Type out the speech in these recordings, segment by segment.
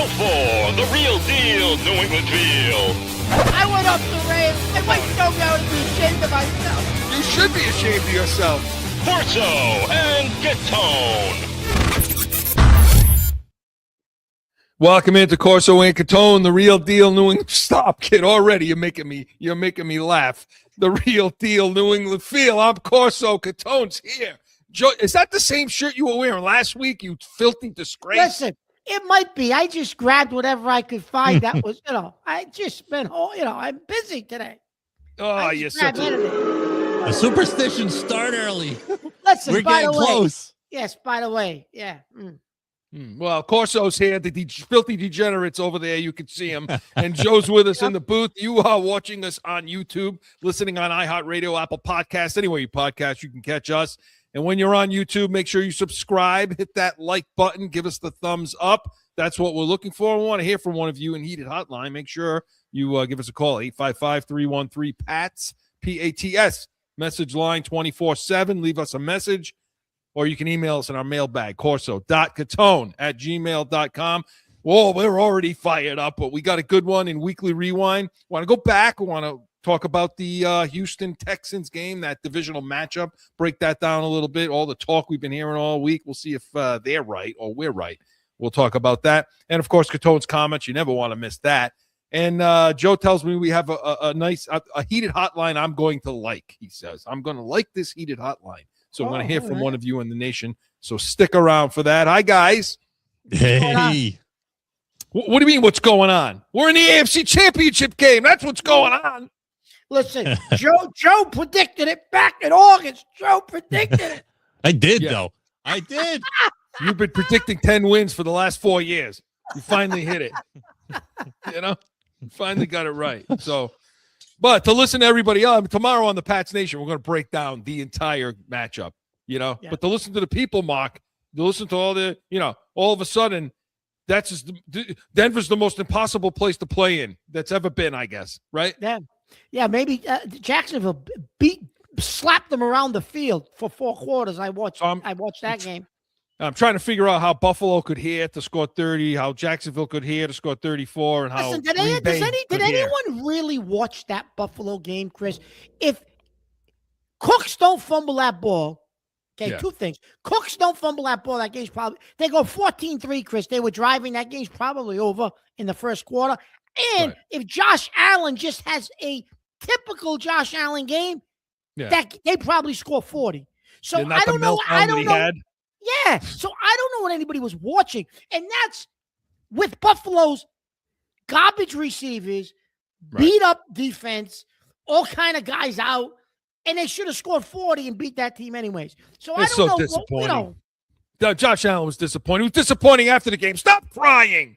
Topple, the real deal New England feel. I went up the rail. If I don't know to be ashamed of myself. You should be ashamed of yourself. Corso and Catone. Welcome into Corso and Catone, the real deal New England. Stop, kid. Already you're making me laugh. The real deal New England feel. I'm Corso. Catone's here. Joe, is that the same shirt you were wearing last week, you filthy disgrace? Listen, it might be. I just grabbed whatever I could find that was, I just been, I'm busy today. Oh, you're such a superstition start early. Listen, we're getting close. Yes, by the way, yeah. Well, Corso's here. The filthy degenerates over there. You can see him. And Joe's with us in the booth. You are watching us on YouTube, listening on iHeartRadio, Apple Podcasts, anywhere you podcast, you can catch us. And when you're on YouTube, make sure you subscribe, hit that like button, give us the thumbs up. That's what we're looking for. We want to hear from one of you in Heated Hotline. Make sure you give us a call, 855-313-PATS, P-A-T-S. Message line 24/7. Leave us a message. Or you can email us in our mailbag, corso.catone@gmail.com. Whoa, we're already fired up, but we got a good one in Weekly Rewind. Want to go back? We want to talk about the Houston Texans game, that divisional matchup, break that down a little bit, all the talk we've been hearing all week. We'll see if they're right or we're right. We'll talk about that. And, of course, Catone's comments. You never want to miss that. And Joe tells me we have a nice heated hotline I'm going to like, he says. I'm going to like this heated hotline. So I'm going to hear from one of you in the nation. So stick around for that. Hi, guys. Hey. What do you mean what's going on? We're in the AFC Championship game. That's what's going on. Listen, Joe predicted it back in August. Joe predicted it. I did, though. I did. You've been predicting 10 wins for the last 4 years. You finally hit it. You finally got it right. So, but to listen to everybody else, tomorrow on the Pats Nation, we're going to break down the entire matchup, Yeah. But to listen to the people, Mark, to listen to all the, all of a sudden, that's just Denver's the most impossible place to play in that's ever been, I guess, right? Yeah, maybe Jacksonville slapped them around the field for 4 quarters. I watched that game. I'm trying to figure out how Buffalo could hear to score 30, how Jacksonville could hear to score 34, and how did anyone really watch that Buffalo game, Chris? If Cooks don't fumble that ball, two things. Cooks don't fumble that ball, that game's probably – they go 14-3, Chris. They were driving. That game's probably over in the first quarter. And if Josh Allen just has a typical Josh Allen game, that they probably score 40. So I don't know. Yeah, so I don't know what anybody was watching. And that's with Buffalo's garbage receivers, beat up defense, all kind of guys out, and they should have scored 40 and beat that team anyways. So I don't know. Disappointing. Josh Allen was disappointing. He was disappointing after the game. Stop crying.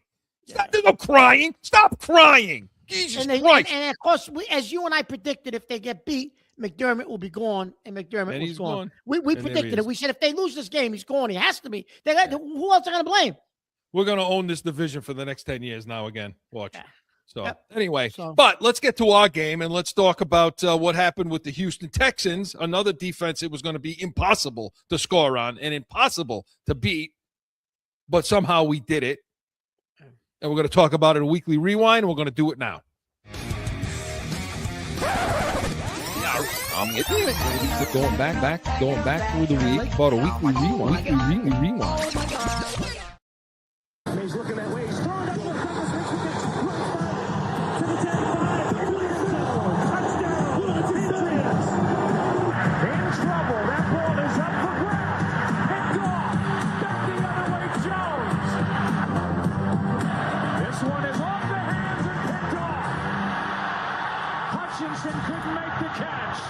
There's no crying. Stop crying. Jesus Christ. And of course, as you and I predicted, if they get beat, McDermott will be gone, and McDermott was gone. We predicted it. We said if they lose this game, he's gone. He has to be. Who else are going to blame? We're going to own this division for the next 10 years now again. Watch. Yeah. So anyway, but let's get to our game, and let's talk about what happened with the Houston Texans, another defense it was going to be impossible to score on and impossible to beat, but somehow we did it. And we're going to talk about it in a Weekly Rewind, and we're going to do it now. Going back through the week, about a Weekly Rewind. He's looking that way. He's throwing up the Patriots. In trouble. That ball is up for grabs. Picked off. Back the other way, Jones. This one is off the hands and picked off. Hutchinson couldn't make the catch.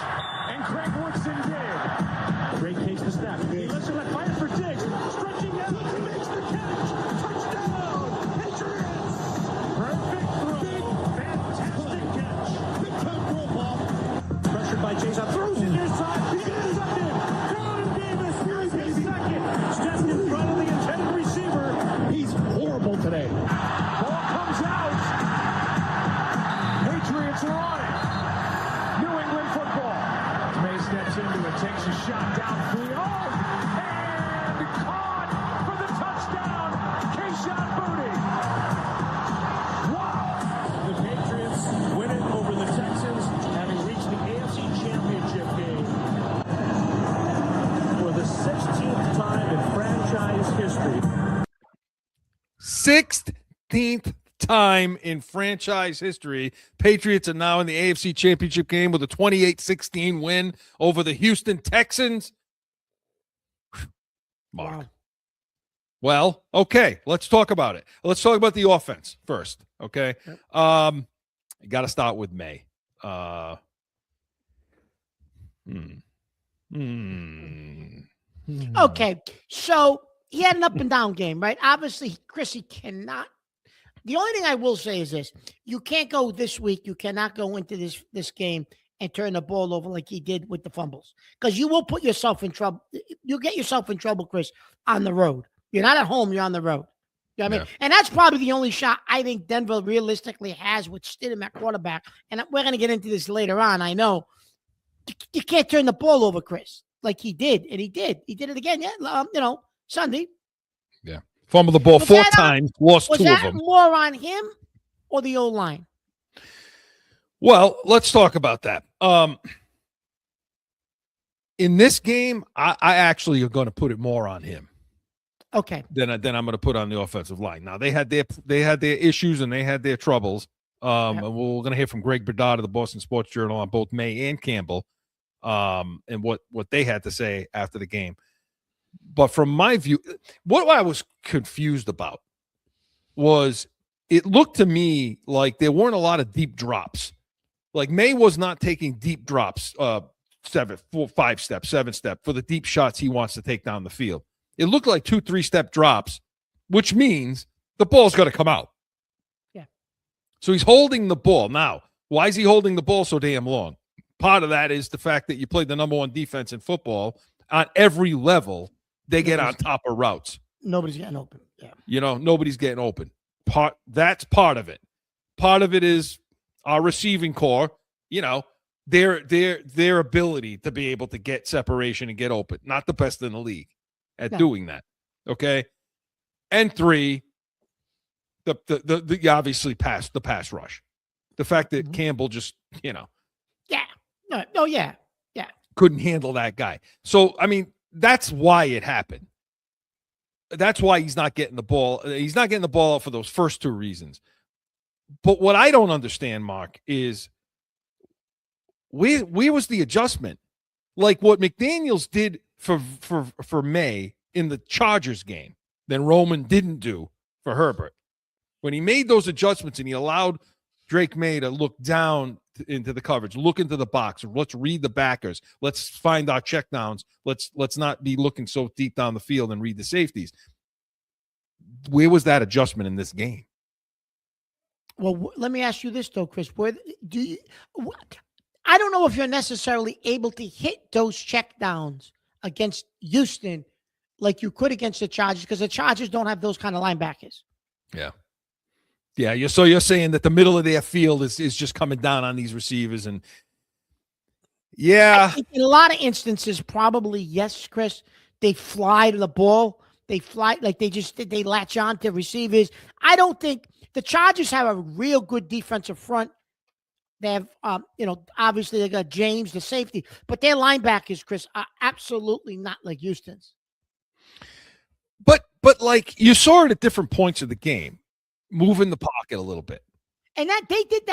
And Craig Woodson did. Great case to snap. He lets him fight for Diggs. Stretching out. He makes the catch. Touchdown. Patriots. 16th time in franchise history. Patriots are now in the AFC Championship game with a 28-16 win over the Houston Texans. Mark. Wow. Well, okay, let's talk about it. Let's talk about the offense first, okay? Yep. You got to start with May. Okay, so he had an up and down game, right? Obviously, Chris, he cannot. The only thing I will say is this: you can't go this week. You cannot go into this game and turn the ball over like he did with the fumbles, because you will put yourself in trouble. You'll get yourself in trouble, Chris, on the road. You're not at home. You're on the road. You know what I mean? And that's probably the only shot I think Denver realistically has with Stidham at quarterback. And we're going to get into this later on. I know you can't turn the ball over, Chris, like he did, and he did. He did it again. Yeah, Sunday. Yeah, fumbled the ball four times, lost two of them. Was that more on him or the O-line? Well, let's talk about that. In this game, I actually are going to put it more on him. Okay. Then I'm going to put on the offensive line. Now they had their issues and they had their troubles. And we're going to hear from Greg Bedard of the Boston Sports Journal on both May and Campbell, and what they had to say after the game. But from my view, what I was confused about was it looked to me like there weren't a lot of deep drops. Like May was not taking deep drops, 5 step, 7 step for the deep shots he wants to take down the field. It looked like 2-3 step drops, which means the ball's got to come out. Yeah. So he's holding the ball. Now, why is he holding the ball so damn long? Part of that is the fact that you played the number 1 defense in football. On every level, they get on top of routes. Nobody's getting open. Yeah. Nobody's getting open. That's part of it. Part of it is our receiving core, their ability to be able to get separation and get open. Not the best in the league at doing that. Okay. And 3, the obviously the pass rush. The fact that Campbell just, Yeah. No, yeah. Couldn't handle that guy. So, I mean, that's why it happened. That's why he's not getting the ball. He's not getting the ball out for those first 2 reasons. But what I don't understand, Mark, is where was the adjustment? Like what McDaniels did for May in the Chargers game, then Roman didn't do for Herbert. When he made those adjustments and he allowed Drake May to look down into the coverage, look into the box, let's read the backers, let's find our checkdowns, let's not be looking so deep down the field and read the safeties. Where was that adjustment in this game? Well, let me ask you this though, Chris. I don't know if you're necessarily able to hit those checkdowns against Houston like you could against the Chargers, because the Chargers don't have those kind of linebackers. Yeah. Yeah, you're saying that the middle of their field is just coming down on these receivers, and I think in a lot of instances, probably yes, Chris. They fly to the ball. They fly like they latch on to receivers. I don't think the Chargers have a real good defensive front. They have, obviously they got James, the safety, but their linebackers, Chris, are absolutely not like Houston's. But like you saw it at different points of the game, moving the pocket a little bit. And that they did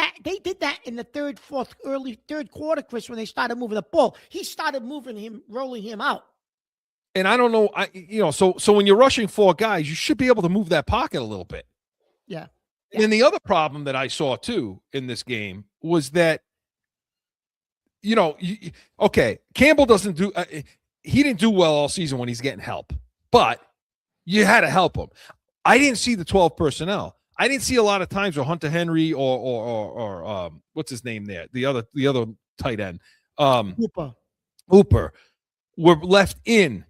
that in the early third quarter, Chris, when they started moving the ball. He started moving him, rolling him out. And I don't know, so when you're rushing 4 guys, you should be able to move that pocket a little bit. Yeah. And the other problem that I saw too in this game was that, Campbell doesn't do, he didn't do well all season when he's getting help, but you had to help him. I didn't see the 12 personnel. I didn't see a lot of times where Hunter Henry or what's his name there, the other tight end, Hooper were left in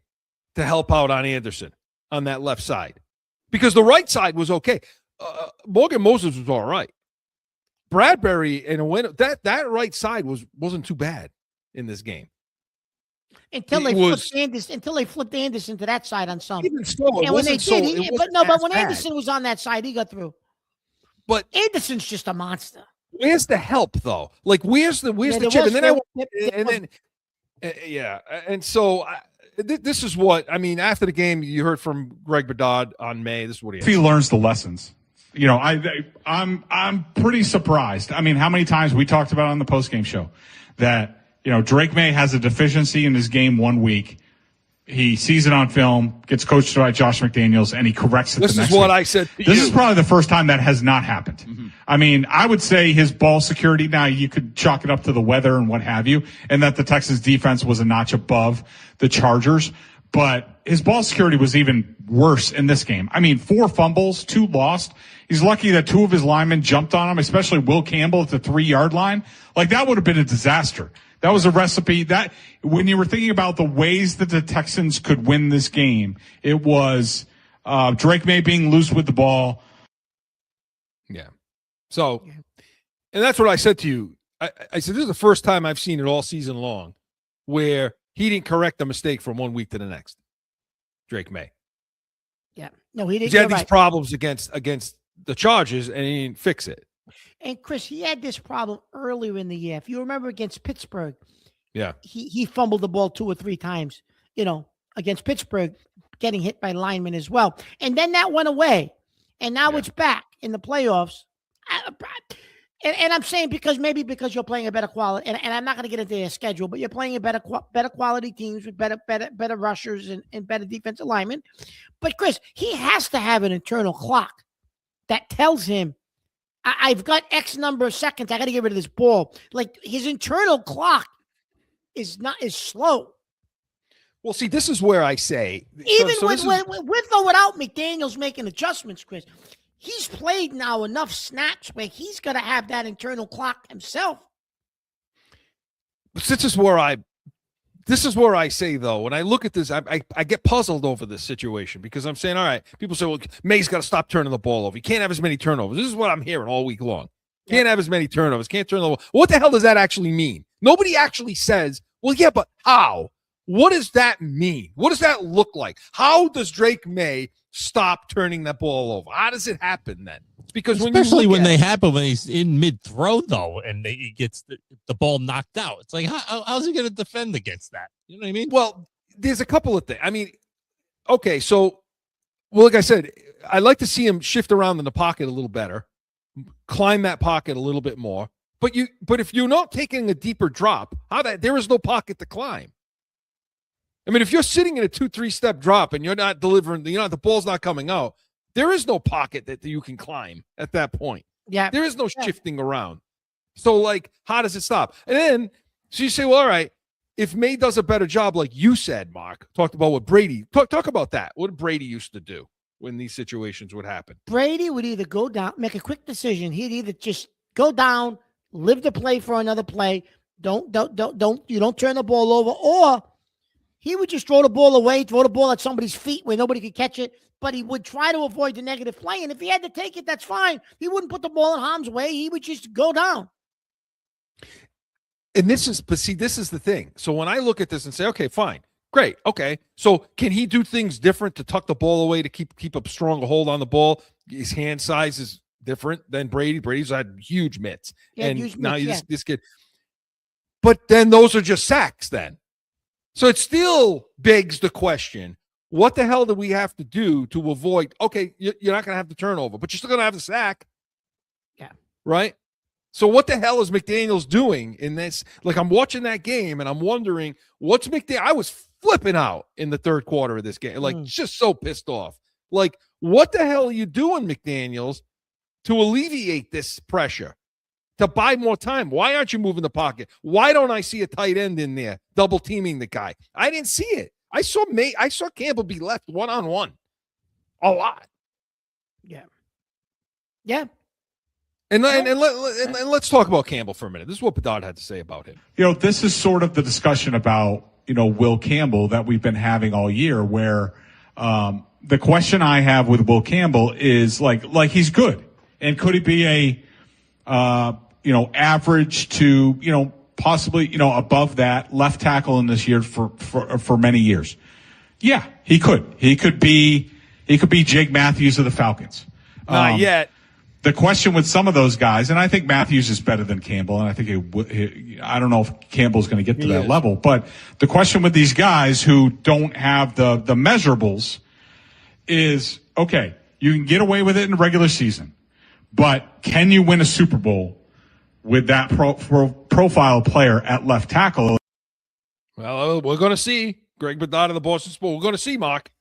to help out on Anderson on that left side, because the right side was okay. Morgan Moses was all right. Bradbury and that right side wasn't too bad in this game until they flipped Anderson to that side on some. Even still, and when they did, but when Anderson was on that side, he got through. But Anderson's just a monster. Where's the help though? Like where's the chip? And then this is what I mean. After the game, you heard from Greg Bedard on May. This is what he if he learns the lessons. You know, I'm pretty surprised. I mean, how many times we talked about on the postgame show that, you know, Drake May has a deficiency in his game 1 week. He sees it on film, gets coached by Josh McDaniels, and he corrects it the next week. This is what I said. This is probably the first time that has not happened. Mm-hmm. I mean, I would say his ball security, now you could chalk it up to the weather and what have you, and that the Texans defense was a notch above the Chargers. But his ball security was even worse in this game. I mean, 4 fumbles, 2 lost. He's lucky that 2 of his linemen jumped on him, especially Will Campbell at the 3-yard line. Like, that would have been a disaster. That was a recipe that when you were thinking about the ways that the Texans could win this game, it was Drake May being loose with the ball. Yeah. So, and that's what I said to you. I said, this is the first time I've seen it all season long where he didn't correct the mistake from 1 week to the next. Drake May. Yeah. No, he didn't. He had these problems against the Chargers, and he didn't fix it. And Chris, he had this problem earlier in the year. If you remember against Pittsburgh, he fumbled the ball 2 or 3 times, you know, against Pittsburgh, getting hit by linemen as well. And then that went away. And now it's back in the playoffs. And I'm saying because you're playing a better quality, and I'm not going to get into their schedule, but you're playing a better quality teams with better rushers and better defensive linemen. But Chris, he has to have an internal clock that tells him, I've got X number of seconds. I got to get rid of this ball. Like, his internal clock is slow. Well, see, this is where I say, even with or without McDaniels making adjustments, Chris, he's played now enough snaps where he's got to have that internal clock himself. This is where I say, though, when I look at this, I get puzzled over this situation because I'm saying, all right, people say, well, May's got to stop turning the ball over. He can't have as many turnovers. This is what I'm hearing all week long. Can't have as many turnovers. Can't turn the ball. What the hell does that actually mean? Nobody actually says, well, yeah, but how? What does that mean? What does that look like? How does Drake May stop turning that ball over? How does it happen then? It's because especially when they happen when he's in mid-throw, though, and he gets the ball knocked out. It's like, how's he going to defend against that? You know what I mean? Well, there's a couple of things. I mean, okay, so, well, like I said, I like to see him shift around in the pocket a little better, climb that pocket a little bit more. But if you're not taking a deeper drop, there is no pocket to climb. I mean, if you're sitting in a 2-3 step drop and you're not delivering, the ball's not coming out, there is no pocket that you can climb at that point. Yeah. There is no shifting around. So, like, how does it stop? And then, so you say, well, all right, if May does a better job, like you said, Mark, talked about what Brady, talk about that. What did Brady used to do when these situations would happen? Brady would either go down, make a quick decision. He'd either just go down, live the play for another play. You don't turn the ball over, or he would just throw the ball away, throw the ball at somebody's feet where nobody could catch it, but he would try to avoid the negative play. And if he had to take it, that's fine. He wouldn't put the ball in harm's way. He would just go down. And this is the thing. So when I look at this and say, okay, fine, great, okay. So can he do things different to tuck the ball away to keep a stronger hold on the ball? His hand size is different than Brady. Brady's had huge mitts. Yeah, and huge now mitts, this kid. But then those are just sacks then. So it still begs the question, what the hell do we have to do to avoid, okay, you're not going to have the turnover, but you're still going to have the sack. Yeah. Right? So what the hell is McDaniels doing in this? Like, I'm watching that game, and I'm wondering, what's McDaniels? I was flipping out in the third quarter of this game, like, just so pissed off. Like, what the hell are you doing, McDaniels, to alleviate this pressure? To buy more time. Why aren't you moving the pocket? Why don't I see a tight end in there double teaming the guy? I didn't see it. I saw Campbell be left one-on-one a lot. Yeah. Yeah. And let's talk about Campbell for a minute. This is what Bedard had to say about him. You know, this is sort of the discussion about, Will Campbell that we've been having all year, where the question I have with Will Campbell is like he's good. And could he be a average to, possibly, above that left tackle in this year for many years? Yeah, he could. He could be Jake Matthews of the Falcons. Not yet. The question with some of those guys, and I think Matthews is better than Campbell, and I think I don't know if Campbell's going to get to that level, but the question with these guys who don't have the measurables is, okay, you can get away with it in the regular season, but can you win a Super Bowl with that profile player at left tackle? Well, we're going to see. Greg Bedard of the Boston Sports. We're going to see, Mark.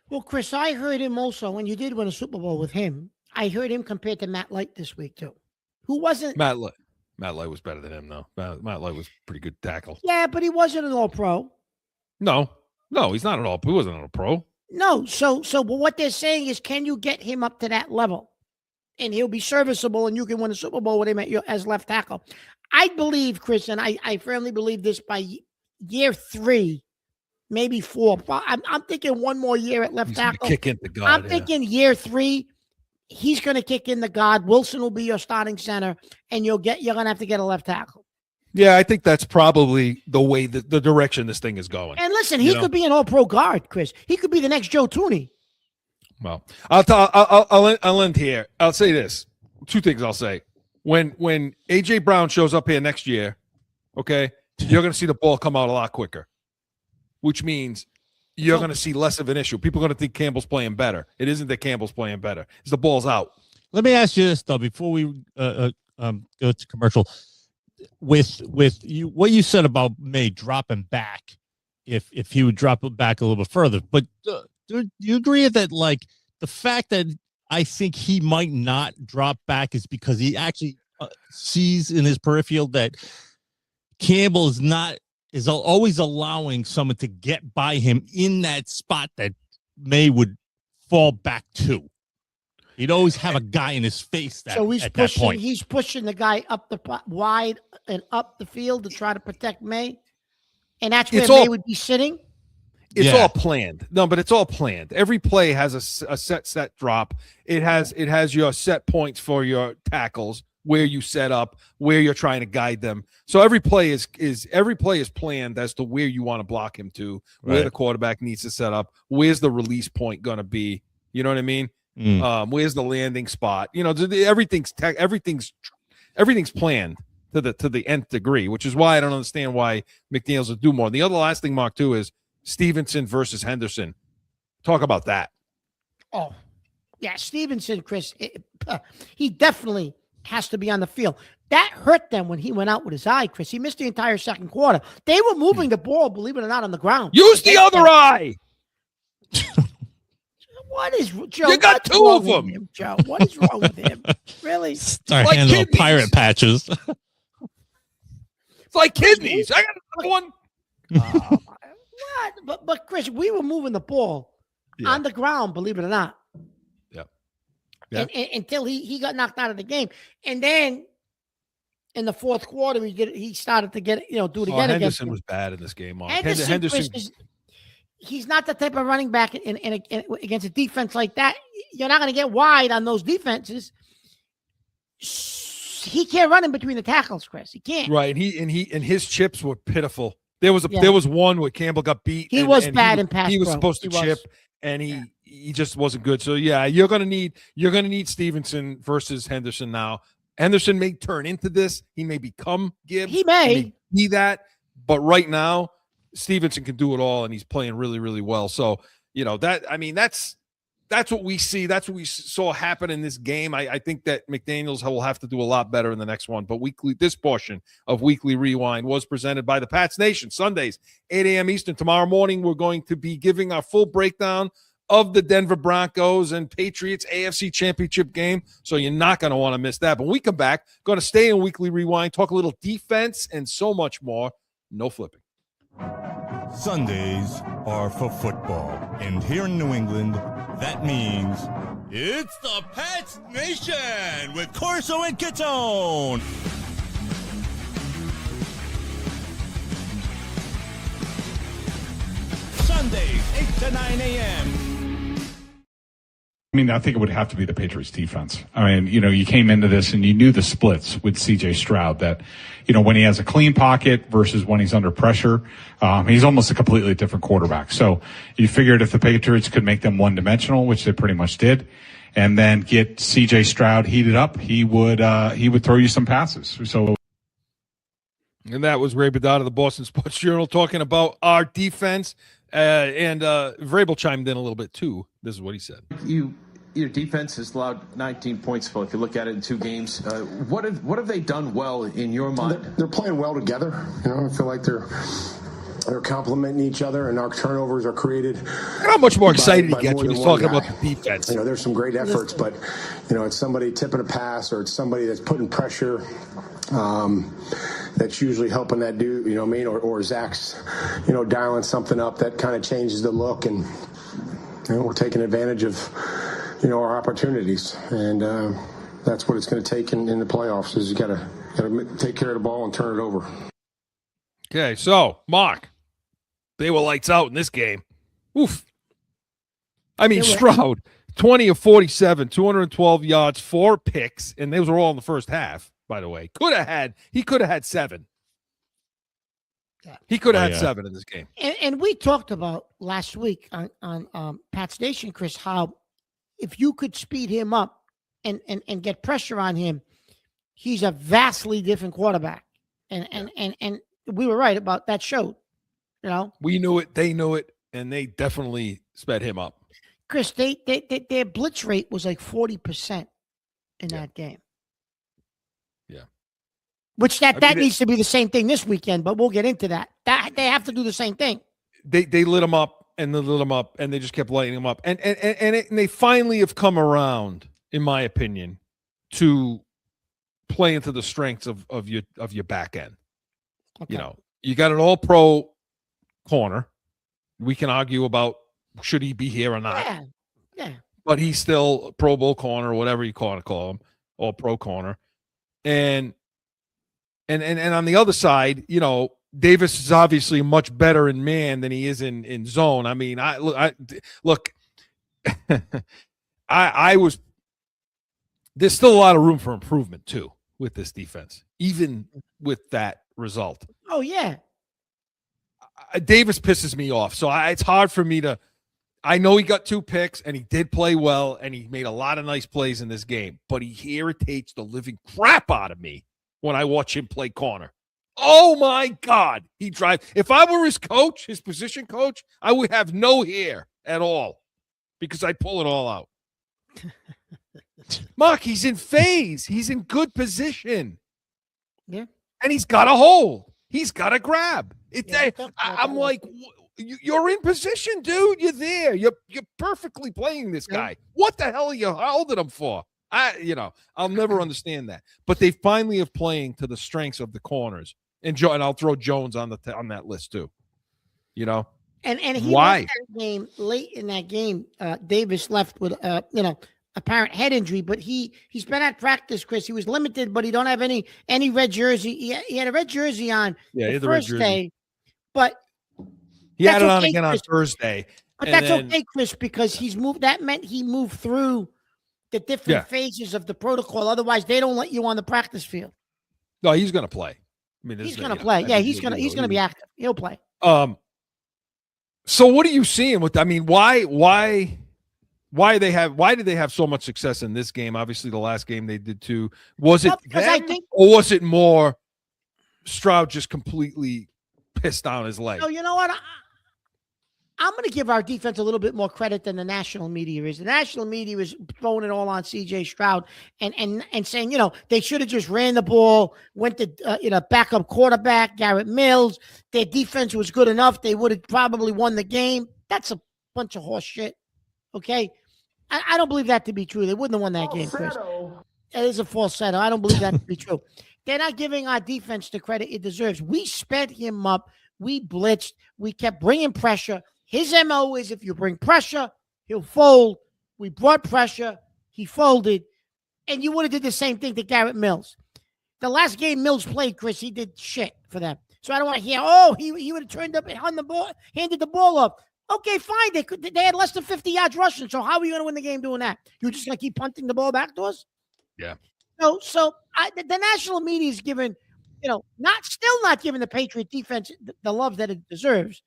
Well, Chris, I heard him also, when you did win a Super Bowl with him, I heard him compared to Matt Light this week, too. Who wasn't... Matt Light was better than him, though. Matt Light was pretty good tackle. Yeah, but he wasn't an all-pro. No, he's not an all-pro. He wasn't an all-pro. No, so but what they're saying is, can you get him up to that level? And he'll be serviceable, and you can win a Super Bowl with him as left tackle. I believe, Chris, and I firmly believe this, by year 3, maybe 4. I'm thinking one more year at left tackle. Kick into God. I'm thinking year 3, he's going to kick in the God. Wilson will be your starting center, and you're going to have to get a left tackle. Yeah, I think that's probably the way the direction this thing is going. And listen, he could be an all-pro guard, Chris. He could be the next Joe Tooney. Well, I'll end here. I'll say this. 2 things I'll say. When A.J. Brown shows up here next year, okay, you're going to see the ball come out a lot quicker, which means you're going to see less of an issue. People are going to think Campbell's playing better. It isn't that Campbell's playing better. It's the ball's out. Let me ask you this, though, before we go to commercial. With you, what you said about May dropping back, if he would drop it back a little bit further, but do you agree that, like, the fact that I think he might not drop back is because he actually sees in his peripheral that Campbell is always allowing someone to get by him in that spot that May would fall back to. He'd always have a guy in his face that He's pushing the guy up the wide and up the field to try to protect May, and that's where May would be sitting. It's all planned. No, but it's all planned. Every play has a set drop. It has your set points for your tackles, where you set up, where you're trying to guide them. So every play is planned as to where you want to block him to, where the quarterback needs to set up, where's the release point going to be. You know what I mean? Where's the landing spot? You know, everything's planned to the nth degree, which is why I don't understand why McDaniels would do more. The last thing, Mark, too, is Stevenson versus Henderson. Talk about that. Oh, yeah, Stevenson, Chris, he definitely has to be on the field. That hurt them when he went out with his eye, Chris. He missed the entire second quarter. They were moving the ball, believe it or not, on the ground. Use the other eye. What is Joe? You got 2 of them, him, Joe. What is wrong with him? Really? Start like handing out pirate patches. It's like kidneys. I got another one. What? But Chris, we were moving the ball on the ground, believe it or not. Yeah. Until he got knocked out of the game, and then in the fourth quarter he started to get do it again. Henderson was bad in this game. Henderson Chris, he's not the type of running back in against a defense like that. You're not going to get wide on those defenses. He can't run in between the tackles, Chris. He can't. Right, and his chips were pitiful. There was one where Campbell got beat. He was bad in pass. He was supposed to chip, and he just wasn't good. So yeah, you're gonna need Stevenson versus Henderson now. Henderson may turn into this. He may become Gibbs. He may be that, but right now Stevenson can do it all, and he's playing really, really well. So that's what we see. That's what we saw happen in this game. I think that McDaniels will have to do a lot better in the next one. But this portion of Weekly Rewind was presented by the Pats Nation. Sundays, 8 a.m. Eastern. Tomorrow morning, we're going to be giving our full breakdown of the Denver Broncos and Patriots AFC Championship game. So you're not going to want to miss that. But when we come back, going to stay in Weekly Rewind, talk a little defense and so much more. No flipping. Sundays are for football. And here in New England, that means it's the Pats Nation with Corso and Catone. Sundays, 8 to 9 a.m. I mean, I think it would have to be the Patriots defense. I mean, you came into this and you knew the splits with C.J. Stroud that, when he has a clean pocket versus when he's under pressure, he's almost a completely different quarterback. So you figured if the Patriots could make them one-dimensional, which they pretty much did, and then get C.J. Stroud heated up, he would throw you some passes. So. And that was Ray Bedard of the Boston Sports Journal talking about our defense. And Vrabel chimed in a little bit too. This is what he said. Your defense has allowed 19 points, Phil, if you look at it in 2 games. What have they done well in your mind? They're playing well together. I feel like they're complementing each other, and our turnovers are created. How much more excited he gets when he's talking about the defense. There's some great efforts, but it's somebody tipping a pass, or it's somebody that's putting pressure. That's usually helping that dude, or Zach's, dialing something up that kind of changes the look, and we're taking advantage of, our opportunities, and that's what it's going to take in the playoffs. Is you got to take care of the ball and turn it over. Okay, so Mark, they were lights out in this game. Oof. I mean, Stroud, 20 of 47, 212 yards, 4 picks, and those were all in the first half. By the way, he could have had 7. He could have had 7 in this game. And we talked about last week on Pat's Nation, Chris, how if you could speed him up and get pressure on him, he's a vastly different quarterback. And we were right about that show. We knew it, they knew it, and they definitely sped him up. Chris, their blitz rate was like 40% in that game. Yeah. Which that needs to be the same thing this weekend, but we'll get into that. They have to do the same thing. They lit him up and they lit him up and they just kept lighting him up. And they finally have come around, in my opinion, to play into the strengths of your back end. Okay. You got an all-pro corner. We can argue about should he be here or not. Yeah. But he's still a Pro Bowl corner or whatever you call him, or pro corner. And on the other side, Davis is obviously much better in man than he is in zone. I mean, I was. There's still a lot of room for improvement too with this defense, even with that result. Oh yeah. Davis pisses me off, so it's hard for me to. I know he got 2 picks and he did play well and he made a lot of nice plays in this game, but he irritates the living crap out of me when I watch him play corner. Oh my God. He drives. If I were his coach, his position coach, I would have no hair at all because I'd pull it all out. Mark, he's in phase. He's in good position. Yeah. And he's got a hold. He's got a grab. I'm like, you're in position, dude. You're there. You're perfectly playing this guy. What the hell are you holding him for? I'll never understand that. But they finally have playing to the strengths of the corners. And I'll throw Jones on that list too. And he why left that game late in that game. Davis left with apparent head injury, but he's been at practice, Chris. He was limited, but he don't have any red jersey. He had a red jersey on the first day, but he had it on again on Thursday. But that's okay, Chris, because he's moved. That meant he moved through the different phases of the protocol. Otherwise, they don't let you on the practice field. No, he's going to play. I mean, he's going to play. Yeah, he's going to be active. He'll play. So what are you seeing with? I mean, why did they have so much success in this game? Obviously, the last game they did too. Was it them, or was it more Stroud just completely pissed down his leg? Oh, you know what? I'm going to give our defense a little bit more credit than the national media is. The national media is throwing it all on C.J. Stroud and saying, they should have just ran the ball, went to, backup quarterback, Garrett Mills. Their defense was good enough. They would have probably won the game. That's a bunch of horse shit. Okay? I don't believe that to be true. They wouldn't have won that game, Chris. It is a falsetto. I don't believe that to be true. They're not giving our defense the credit it deserves. We sped him up. We blitzed. We kept bringing pressure. His MO is if you bring pressure, he'll fold. We brought pressure. He folded. And you would have did the same thing to Garrett Mills. The last game Mills played, Chris, he did shit for them. So I don't want to hear, he would have turned up and handed the ball up. Okay, fine. They had less than 50 yards rushing. So how are you going to win the game doing that? You're just going to keep punting the ball back to us? Yeah. So the national media is giving, still not giving the Patriot defense the love that it deserves.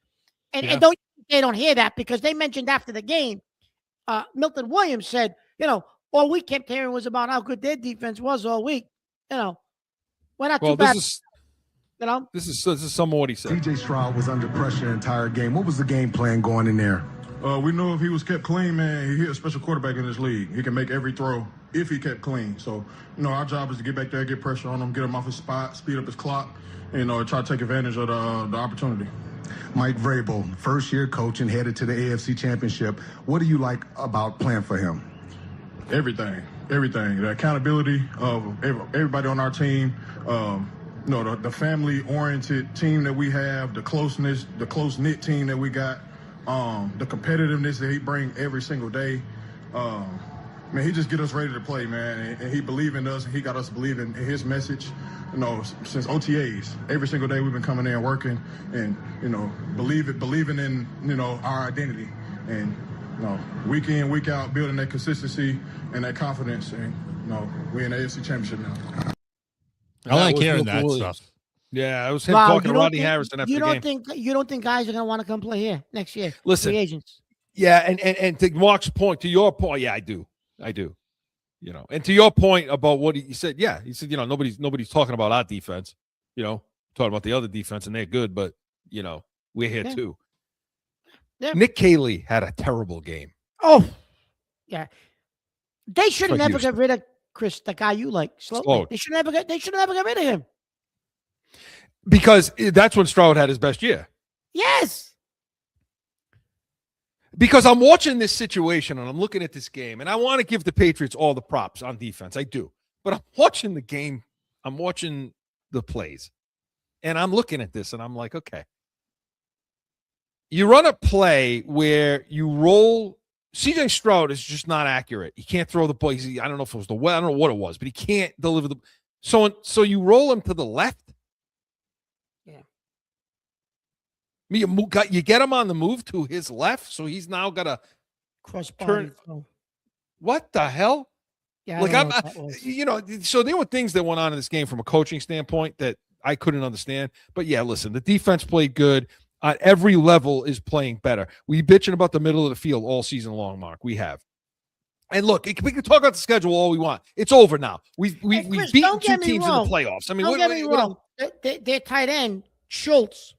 And they don't hear that because they mentioned after the game, Milton Williams said, all we kept hearing was about how good their defense was all week. We're not Well, too bad. this is some of what he said. CJ Stroud was under pressure the entire game. What was the game plan going in there? We knew if he was kept clean, man, he's a special quarterback in this league. He can make every throw if he kept clean. So, our job is to get back there, get pressure on him, get him off his spot, speed up his clock, and try to take advantage of the opportunity. Mike Vrabel, first-year coach and headed to the AFC Championship. What do you like about playing for him? Everything. The accountability of everybody on our team, the family-oriented team that we have, the closeness, the close-knit team that we got, the competitiveness that he brings every single day. Man, he just get us ready to play, man. And he believe in us, and he got us believing in his message. Since OTAs, every single day we've been coming in working and, believing in, our identity. And, week in, week out, building that consistency and that confidence. And, we in the AFC Championship now. I like hearing that stuff. Yeah, I was him talking to Rodney Harrison after the game. You don't think guys are going to want to come play here next year? Listen, free agents. Yeah, and to Mark's point, to your point, yeah, I do. And to your point about what he said, yeah, he said, nobody's talking about our defense, talking about the other defense, and they're good, but we're here too. Yeah. Nick Caley had a terrible game. Oh, yeah. They should have never got rid of Chris, the guy you like. Slowly. They should never got rid of him. Because that's when Stroud had his best year. Yes. Because I'm watching this situation and I'm looking at this game, and I want to give the Patriots all the props on defense. I do. But I'm watching the game. I'm watching the plays. And I'm looking at this, and I'm like, okay. You run a play where you roll. CJ Stroud is just not accurate. He can't throw the ball. I don't know if it was I don't know what it was, but he can't deliver the. So you roll him to the left. Yeah. You get him on the move to his left, so he's now got to turn. What the hell? Yeah, so there were things that went on in this game from a coaching standpoint that I couldn't understand. But yeah, listen, the defense played good. On every level is playing better. We bitching about the middle of the field all season long, Mark. We have. And look, we can talk about the schedule all we want. It's over now. We've beaten two teams in the playoffs. I mean, don't get me wrong. Their tight end, Schultz,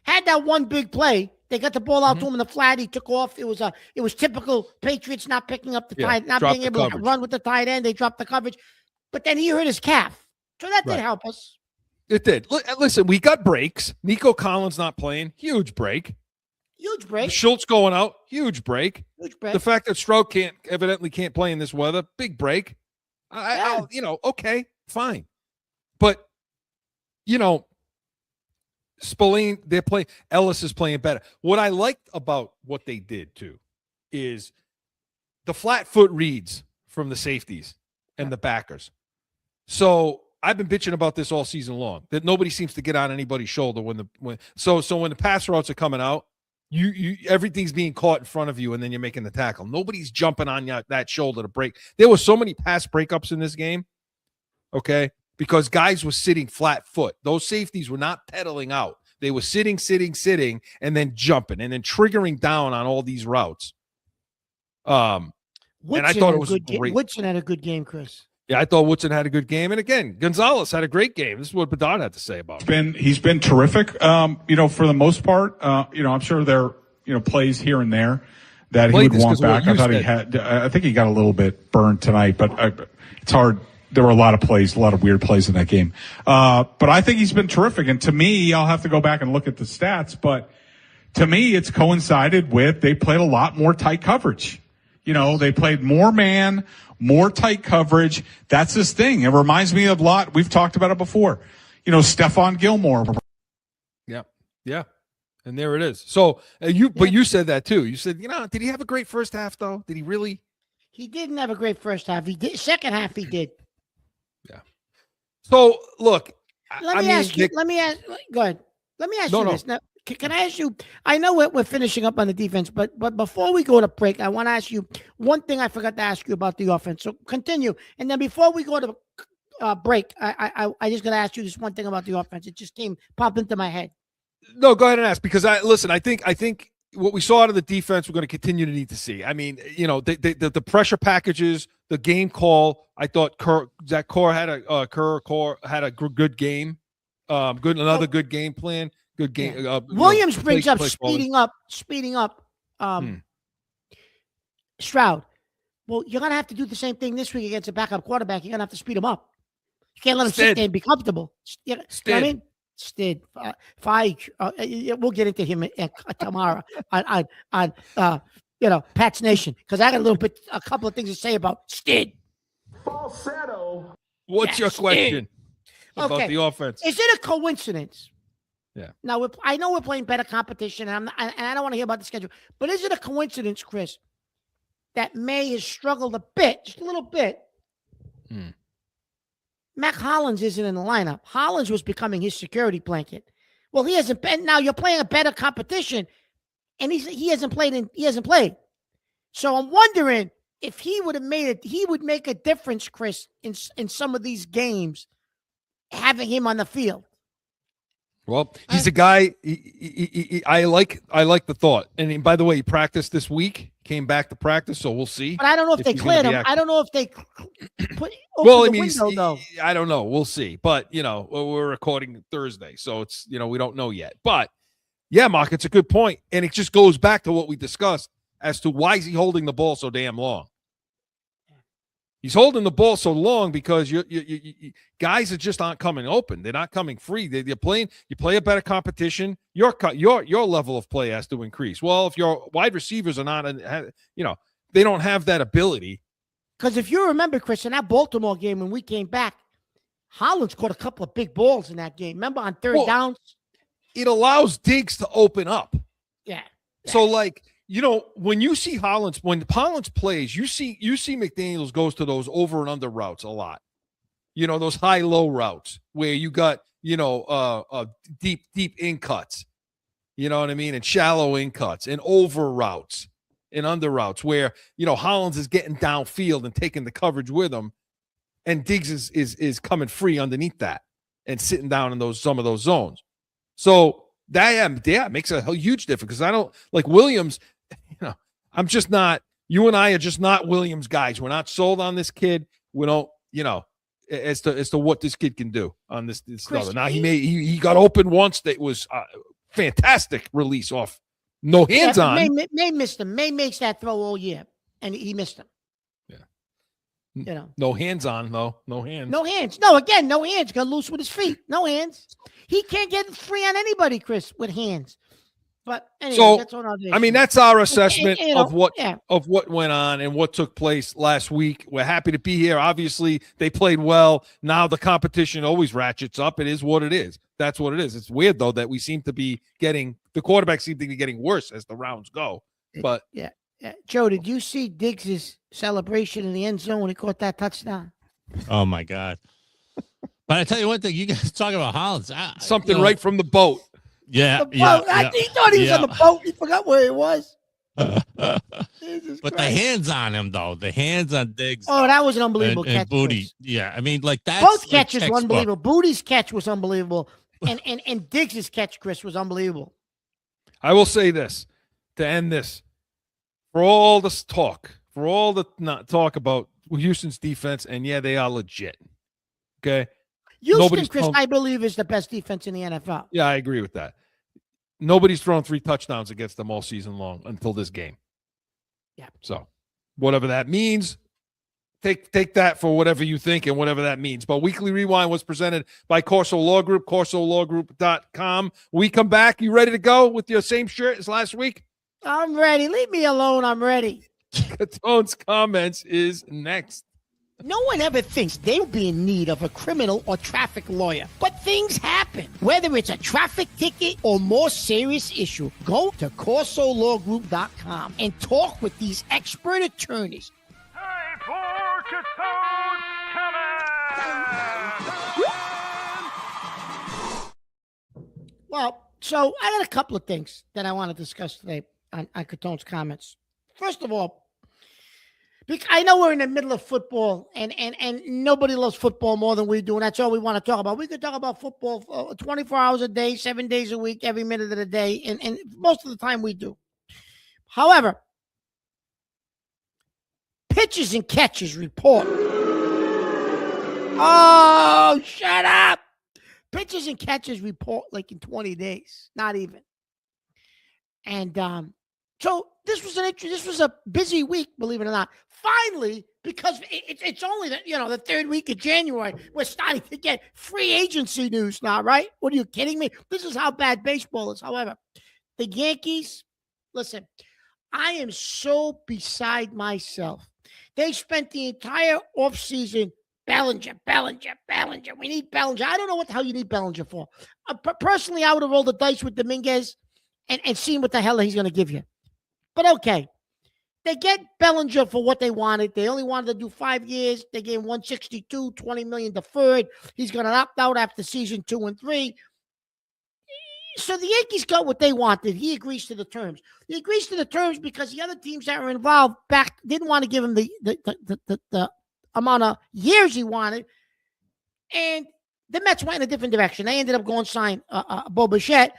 had that one big play. They got the ball out to him in the flat. He took off. It was typical Patriots not picking up the tight, not being able to run with the tight end. They dropped the coverage. But then he hurt his calf. So that did help us. It did. Listen, we got breaks. Nico Collins not playing. Huge break. Huge break. Schultz going out. Huge break. Huge break. The fact that Stroud evidently can't play in this weather. Big break. Okay, fine. But, Spillane, they're playing. Ellis is playing better. What I liked about what they did, too, is the flat foot reads from the safeties and the backers. So I've been bitching about this all season long, that nobody seems to get on anybody's shoulder when the pass routes are coming out, you everything's being caught in front of you, and then you're making the tackle. Nobody's jumping on that shoulder to break. There were so many pass breakups in this game, okay, because guys were sitting flat foot. Those safeties were not pedaling out. They were sitting, and then jumping, and then triggering down on all these routes. And I thought it was great. Woodson had a good game, Chris. Yeah, I thought Woodson had a good game. And again, Gonzalez had a great game. This is what Bedard had to say about him. He's been terrific, for the most part. I'm sure there are, plays here and there that he would want back. I think he got a little bit burned tonight, but it's hard. There were a lot of weird plays in that game. But I think he's been terrific. And to me, I'll have to go back and look at the stats, but to me, it's coincided with they played a lot more tight coverage. They played more man, more tight coverage. That's his thing. It reminds me of a lot. We've talked about it before. Stephon Gilmore. Yeah. And there it is. So but you said that too. You said, did he have a great first half though? Did he really? He didn't have a great first half. He did. Second half, he did. Yeah. So look, Let me ask you. Go ahead. Let me ask you this. Now, can I ask you? I know we're finishing up on the defense, but before we go to break, I want to ask you one thing. I forgot to ask you about the offense. So continue, and then before we go to break, I just got to ask you this one thing about the offense. It just popped into my head. No, go ahead and ask, because I think what we saw out of the defense, we're going to continue to need to see. I mean, the pressure packages, the game call. I thought Zach Kerr had a good game. Another good game plan. Good game. Yeah. Williams brings up speeding up. Stroud. Well, you're gonna have to do the same thing this week against a backup quarterback. You're gonna have to speed him up. You can't let him sit there and be comfortable. You know what I mean? Stid. We'll get into him tomorrow on Pat's Nation, because I got a couple of things to say about Stid. Falsetto. What's your question about the offense? Is it a coincidence? Yeah. Now I know we're playing better competition, and I don't want to hear about the schedule, but is it a coincidence, Chris, that May has struggled a bit, just a little bit? Mac Hollins isn't in the lineup. Hollins was becoming his security blanket. Well, he hasn't been. Now you're playing a better competition, and he hasn't played. He hasn't played. So I'm wondering if he would have made it. He would make a difference, Chris, in some of these games, having him on the field. Well, he's a guy. I like the thought. And by the way, he practiced this week. Came back to practice, so we'll see. But I don't know if they cleared him. I don't know if they put. Well, I mean, I don't know. We'll see. But we're recording Thursday, so it's we don't know yet. But yeah, Mark, it's a good point, and it just goes back to what we discussed as to why is he holding the ball so damn long. He's holding the ball so long because you guys are just aren't coming open. They're not coming free. They're playing. You play a better competition. Your level of play has to increase. Well, if your wide receivers are not, they don't have that ability. Because if you remember, Chris, in that Baltimore game when we came back, Hollins caught a couple of big balls in that game. Remember on third downs? It allows Diggs to open up. Yeah. So when you see when Hollins plays, you see McDaniels goes to those over and under routes a lot. Those high-low routes where you got, deep in cuts. You know what I mean? And shallow in cuts and over routes and under routes where, Hollins is getting downfield and taking the coverage with him. And Diggs is coming free underneath that and sitting down in some of those zones. So that makes a huge difference, because I don't like Williams. I'm just not. You and I are just not Williams guys. We're not sold on this kid. We don't, as to what this kid can do on this stuff. Now he got open once. That was fantastic release off. No hands on. May missed him. May makes that throw all year, and he missed him. Yeah. No hands on though. No hands. No hands. No, again, no hands. Got loose with his feet. No hands. He can't get free on anybody, Chris, with hands. But anyway, that's on our day. I mean, that's our assessment of what went on and what took place last week. We're happy to be here. Obviously, they played well. Now the competition always ratchets up. It is what it is. That's what it is. It's weird though that we seem to be getting the quarterbacks seem to be getting worse as the rounds go. But yeah. Joe, did you see Diggs' celebration in the end zone when he caught that touchdown? Oh my God! But I tell you one thing, you guys talking about Hollins, something right from the boat. Yeah, the boat. He thought he was on the boat. He forgot where he was. But the hands on him, though, the hands on Diggs. Oh, that was an unbelievable catch. And Booty. Chris. Yeah, I mean, that's both catches were unbelievable. Booty's catch was unbelievable, and Diggs' catch, Chris, was unbelievable. I will say this to end this: for all this talk, talk about Houston's defense, and yeah, they are legit. Okay. Houston, Chris, I believe, is the best defense in the NFL. Yeah, I agree with that. Nobody's thrown 3 touchdowns against them all season long until this game. Yeah. So, whatever that means, take that for whatever you think and whatever that means. But Weekly Rewind was presented by Corso Law Group, CorsoLawGroup.com. We come back. You ready to go with your same shirt as last week? I'm ready. Leave me alone. I'm ready. Catone's comments is next. No one ever thinks they'll be in need of a criminal or traffic lawyer, but things happen. Whether it's a traffic ticket or more serious issue, go to CorsoLawGroup.com and talk with these expert attorneys. Time for Catone's comments. Well, so I got a couple of things that I want to discuss today on Catone's comments. First of all, I know we're in the middle of football, and nobody loves football more than we do, and that's all we want to talk about. We could talk about football 24 hours a day, 7 days a week, every minute of the day, and most of the time we do. However, Pitches and catches report. Oh, shut up. Pitches and catches report like in 20 days, not even. And so this was a busy week, believe it or not. Finally, because it's only the third week of January, we're starting to get free agency news now, right? What are you kidding me? This is how bad baseball is. However, the Yankees, listen, I am so beside myself. They spent the entire offseason Bellinger. We need Bellinger. I don't know what the hell you need Bellinger for. Personally, I would have rolled the dice with Dominguez and seen what the hell he's going to give you. But okay. They get Bellinger for what they wanted. They only wanted to do 5 years. They gave him 162, $20 million deferred. He's going to opt out after season 2 and 3. So the Yankees got what they wanted. He agrees to the terms. He agrees to the terms because the other teams that were involved didn't want to give him the amount of years he wanted. And the Mets went in a different direction. They ended up going sign Bo Bichette,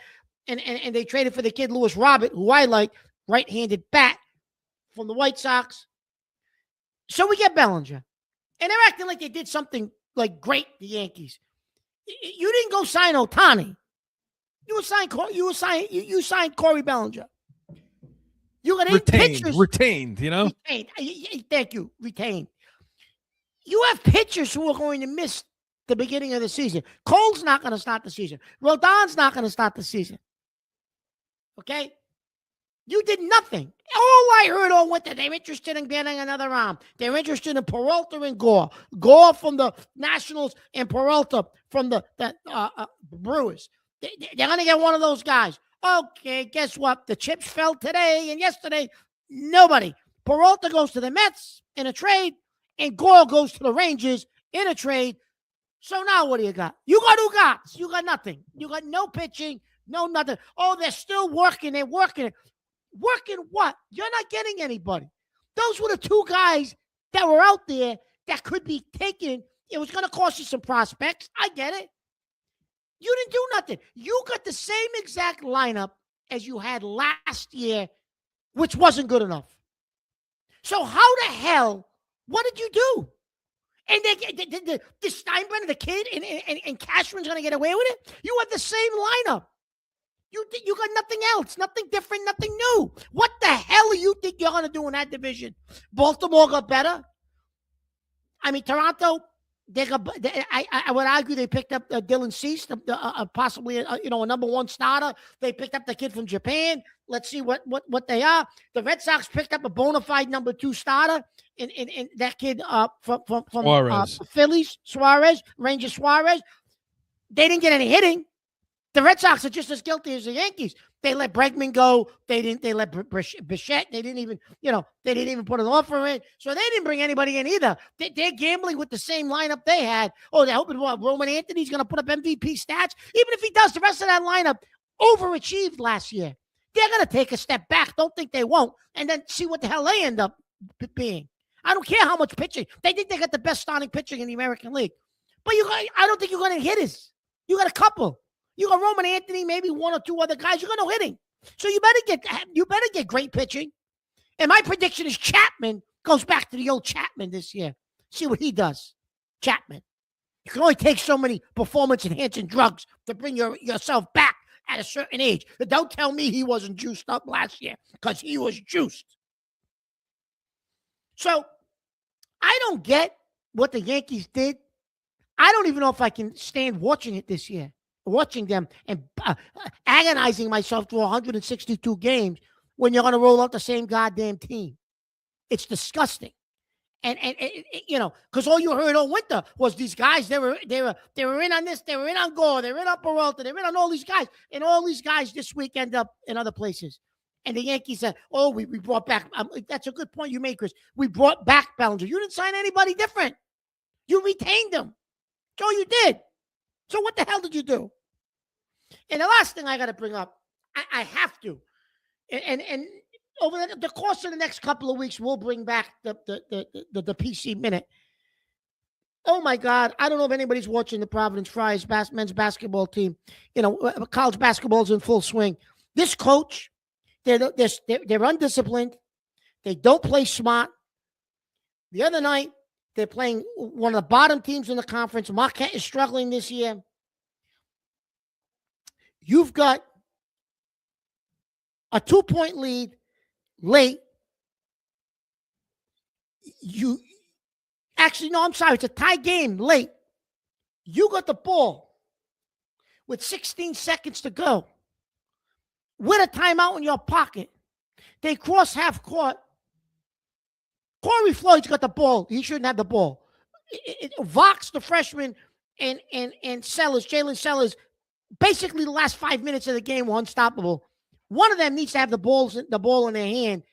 and they traded for the kid Lewis Robert, who I like, right-handed bat from the White Sox. So we get Bellinger. And they're acting like they did something like great, the Yankees. You didn't go sign Ohtani. You signed Corey Bellinger. You got 8 pitchers. Retained, Retained. Thank you. Retained. You have pitchers who are going to miss the beginning of the season. Cole's not going to start the season. Rodon's not going to start the season. Okay? You did nothing. All I heard all winter, they're interested in getting another arm. They're interested in Peralta and Gore. Gore from the Nationals and Peralta from the Brewers. They're going to get one of those guys. Okay, guess what? The chips fell today and yesterday. Nobody. Peralta goes to the Mets in a trade, and Gore goes to the Rangers in a trade. So now what do you got? You got who got? You got nothing. You got no pitching, no nothing. Oh, they're still working. They're working. Working what? You're not getting anybody. Those were the 2 guys that were out there that could be taken. It was going to cost you some prospects. I get it. You didn't do nothing. You got the same exact lineup as you had last year, which wasn't good enough. So how the hell, what did you do? And the Steinbrenner, the kid, and Cashman's going to get away with it? You have the same lineup. You got nothing else, nothing different, nothing new. What the hell do you think you're going to do in that division? Baltimore got better. I mean, Toronto, I would argue they picked up Dylan Cease, possibly a number 1 starter. They picked up the kid from Japan. Let's see what they are. The Red Sox picked up a bona fide number 2 starter in that kid from Phillies, Ranger Suarez. They didn't get any hitting. The Red Sox are just as guilty as the Yankees. They let Bregman go. They let Bichette. They didn't even put an offer in. So they didn't bring anybody in either. They're gambling with the same lineup they had. Oh, they're hoping Roman Anthony's going to put up MVP stats. Even if he does, the rest of that lineup overachieved last year. They're going to take a step back. Don't think they won't. And then see what the hell they end up being. I don't care how much pitching. They think they got the best starting pitching in the American League. But I don't think you're going to hit hitters. You got a couple. You got Roman Anthony, maybe 1 or 2 other guys. You got no hitting. So you better get great pitching. And my prediction is Chapman goes back to the old Chapman this year. See what he does. Chapman. You can only take so many performance-enhancing drugs to bring yourself back at a certain age. But don't tell me he wasn't juiced up last year, because he was juiced. So I don't get what the Yankees did. I don't even know if I can stand watching it this year. Watching them and agonizing myself through 162 games when you're going to roll out the same goddamn team. It's disgusting. And because all you heard all winter was these guys, they were in on this, they were in on Gore, they were in on Peralta, they were in on all these guys, and all these guys this week end up in other places. And the Yankees said, oh, we brought back, that's a good point you made, Chris. We brought back Bellinger. You didn't sign anybody different. You retained them. That's all you did. So what the hell did you do? And the last thing I got to bring up, I have to, and over the course of the next couple of weeks, we'll bring back the PC Minute. Oh my God! I don't know if anybody's watching the Providence Friars men's basketball team. College basketball's in full swing. This coach, they're undisciplined. They don't play smart. The other night, they're playing one of the bottom teams in the conference. Marquette is struggling this year. You've got a 2-point lead late. It's a tie game late. You got the ball with 16 seconds to go with a timeout in your pocket. They cross half court. Corey Floyd's got the ball. He shouldn't have the ball. Vox, the freshman, and Jalen Sellers, basically the last 5 minutes of the game were unstoppable. One of them needs to have the ball in their hand.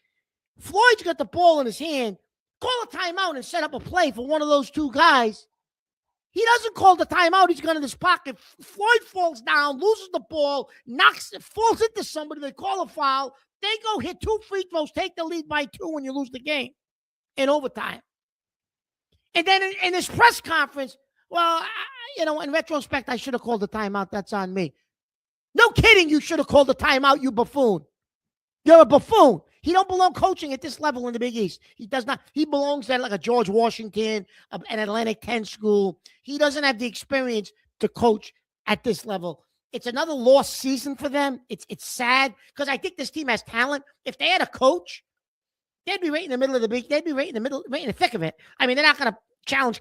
Floyd's got the ball in his hand. Call a timeout and set up a play for one of those two guys. He doesn't call the timeout. He's got in his pocket. Floyd falls down, loses the ball, falls into somebody. They call a foul. They go hit 2 free throws, take the lead by 2, and you lose the game in overtime. And then in this press conference, in retrospect, I should have called the timeout. That's on me. No kidding, you should have called the timeout, you buffoon. You're a buffoon. He don't belong coaching at this level in the Big East. He does not. He belongs at like a George Washington, an Atlantic 10 school. He doesn't have the experience to coach at this level. It's another lost season for them. It's sad because I think this team has talent. If they had a coach, they'd be right in the middle of the big. They'd be right in the thick of it. I mean, they're not going to challenge,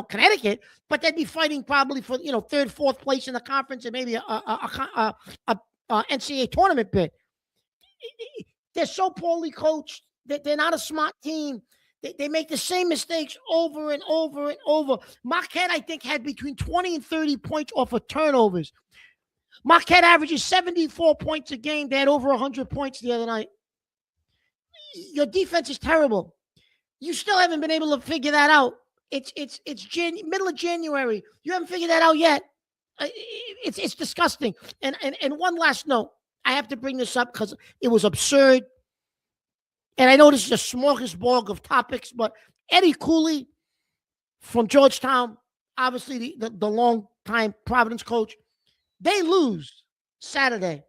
Connecticut, but they'd be fighting probably for, 3rd, 4th place in the conference and maybe a NCAA tournament bid. They're so poorly coached that they're not a smart team. They make the same mistakes over and over and over. Marquette, I think, had between 20 and 30 points off of turnovers. Marquette averages 74 points a game. They had over 100 points the other night. Your defense is terrible. You still haven't been able to figure that out. It's middle of January. You haven't figured that out yet. It's disgusting. And one last note. I have to bring this up because it was absurd. And I know this is a smorgasbord of topics, but Eddie Cooley from Georgetown, obviously the long-time Providence coach, they lose Saturday.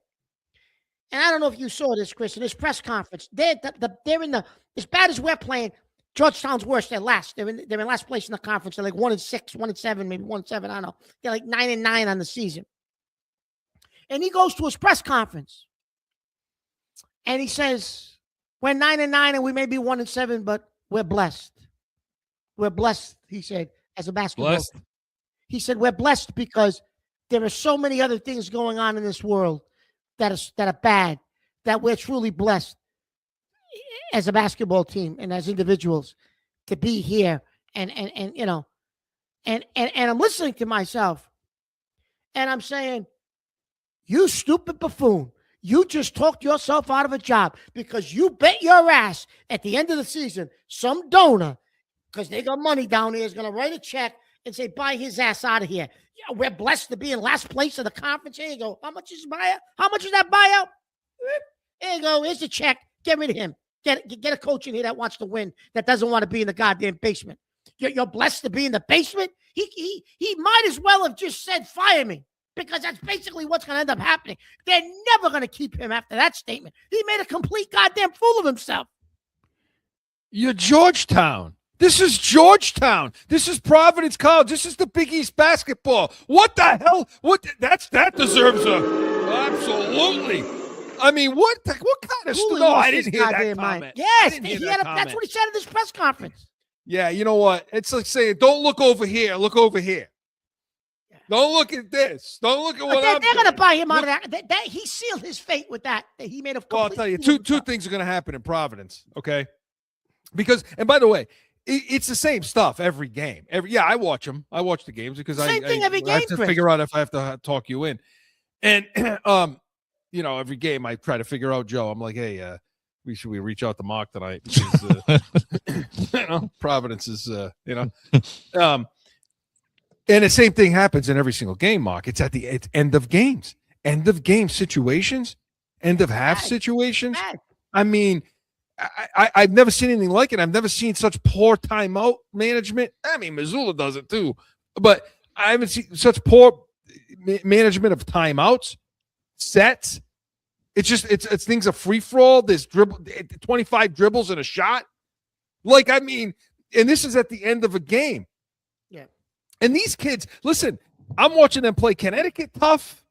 And I don't know if you saw this, Chris, in this press conference. They're in the, as bad as we're playing, Georgetown's worse. They're last. They're in last place in the conference. They're like 1-6, 1-7, maybe 1-7. I don't know. They're like 9-9 on the season. And he goes to his press conference. And he says, we're 9-9 and we may be 1-7, but we're blessed. We're blessed, he said, as a basketball team. He said, we're blessed because there are so many other things going on in this world that are bad, that we're truly blessed as a basketball team and as individuals to be here. And I'm listening to myself and I'm saying, you stupid buffoon. You just talked yourself out of a job because you bet your ass at the end of the season, some donor, because they got money down there, is going to write a check and say, buy his ass out of here. Yeah, we're blessed to be in last place of the conference. Here you go. How much is the buyout? How much is that buyout? Here you go. Here's the check. Get rid of him. Get a coach in here that wants to win, that doesn't want to be in the goddamn basement. You're blessed to be in the basement? He might as well have just said, fire me. Because that's basically what's going to end up happening. They're never going to keep him after that statement. He made a complete goddamn fool of himself. You're Georgetown. This is Georgetown. This is Providence College. This is the Big East basketball. What the hell? That deserves a absolutely. I mean, what kind of stuff? No, I didn't hear that comment. Yes, that's what he said at this press conference. Yeah, you know what? It's like saying, don't look over here. Look over here. Don't look at this. Don't look at what I'm doing. They're going to buy him out of that. He sealed his fate with that. He made a complete. Well, I'll tell you, two things are going to happen in Providence, okay? Because, and by the way, it's the same stuff every game. I watch them. I watch the games because I have to figure out if I have to talk you in. And, every game I try to figure out, Joe, I'm like, hey, should we reach out to Mark tonight? Because, Providence is, and the same thing happens in every single game, Mark. It's it's end of games, end of game situations, end of half situations. I mean, I've never seen anything like it. I've never seen such poor timeout management. I mean, Missoula does it too, but I haven't seen such poor management of timeouts, sets. It's just it's things a free for all. There's 25 dribbles and a shot. Like, I mean, And this is at the end of a game. Yeah. And these kids, listen, I'm watching them play Connecticut tough.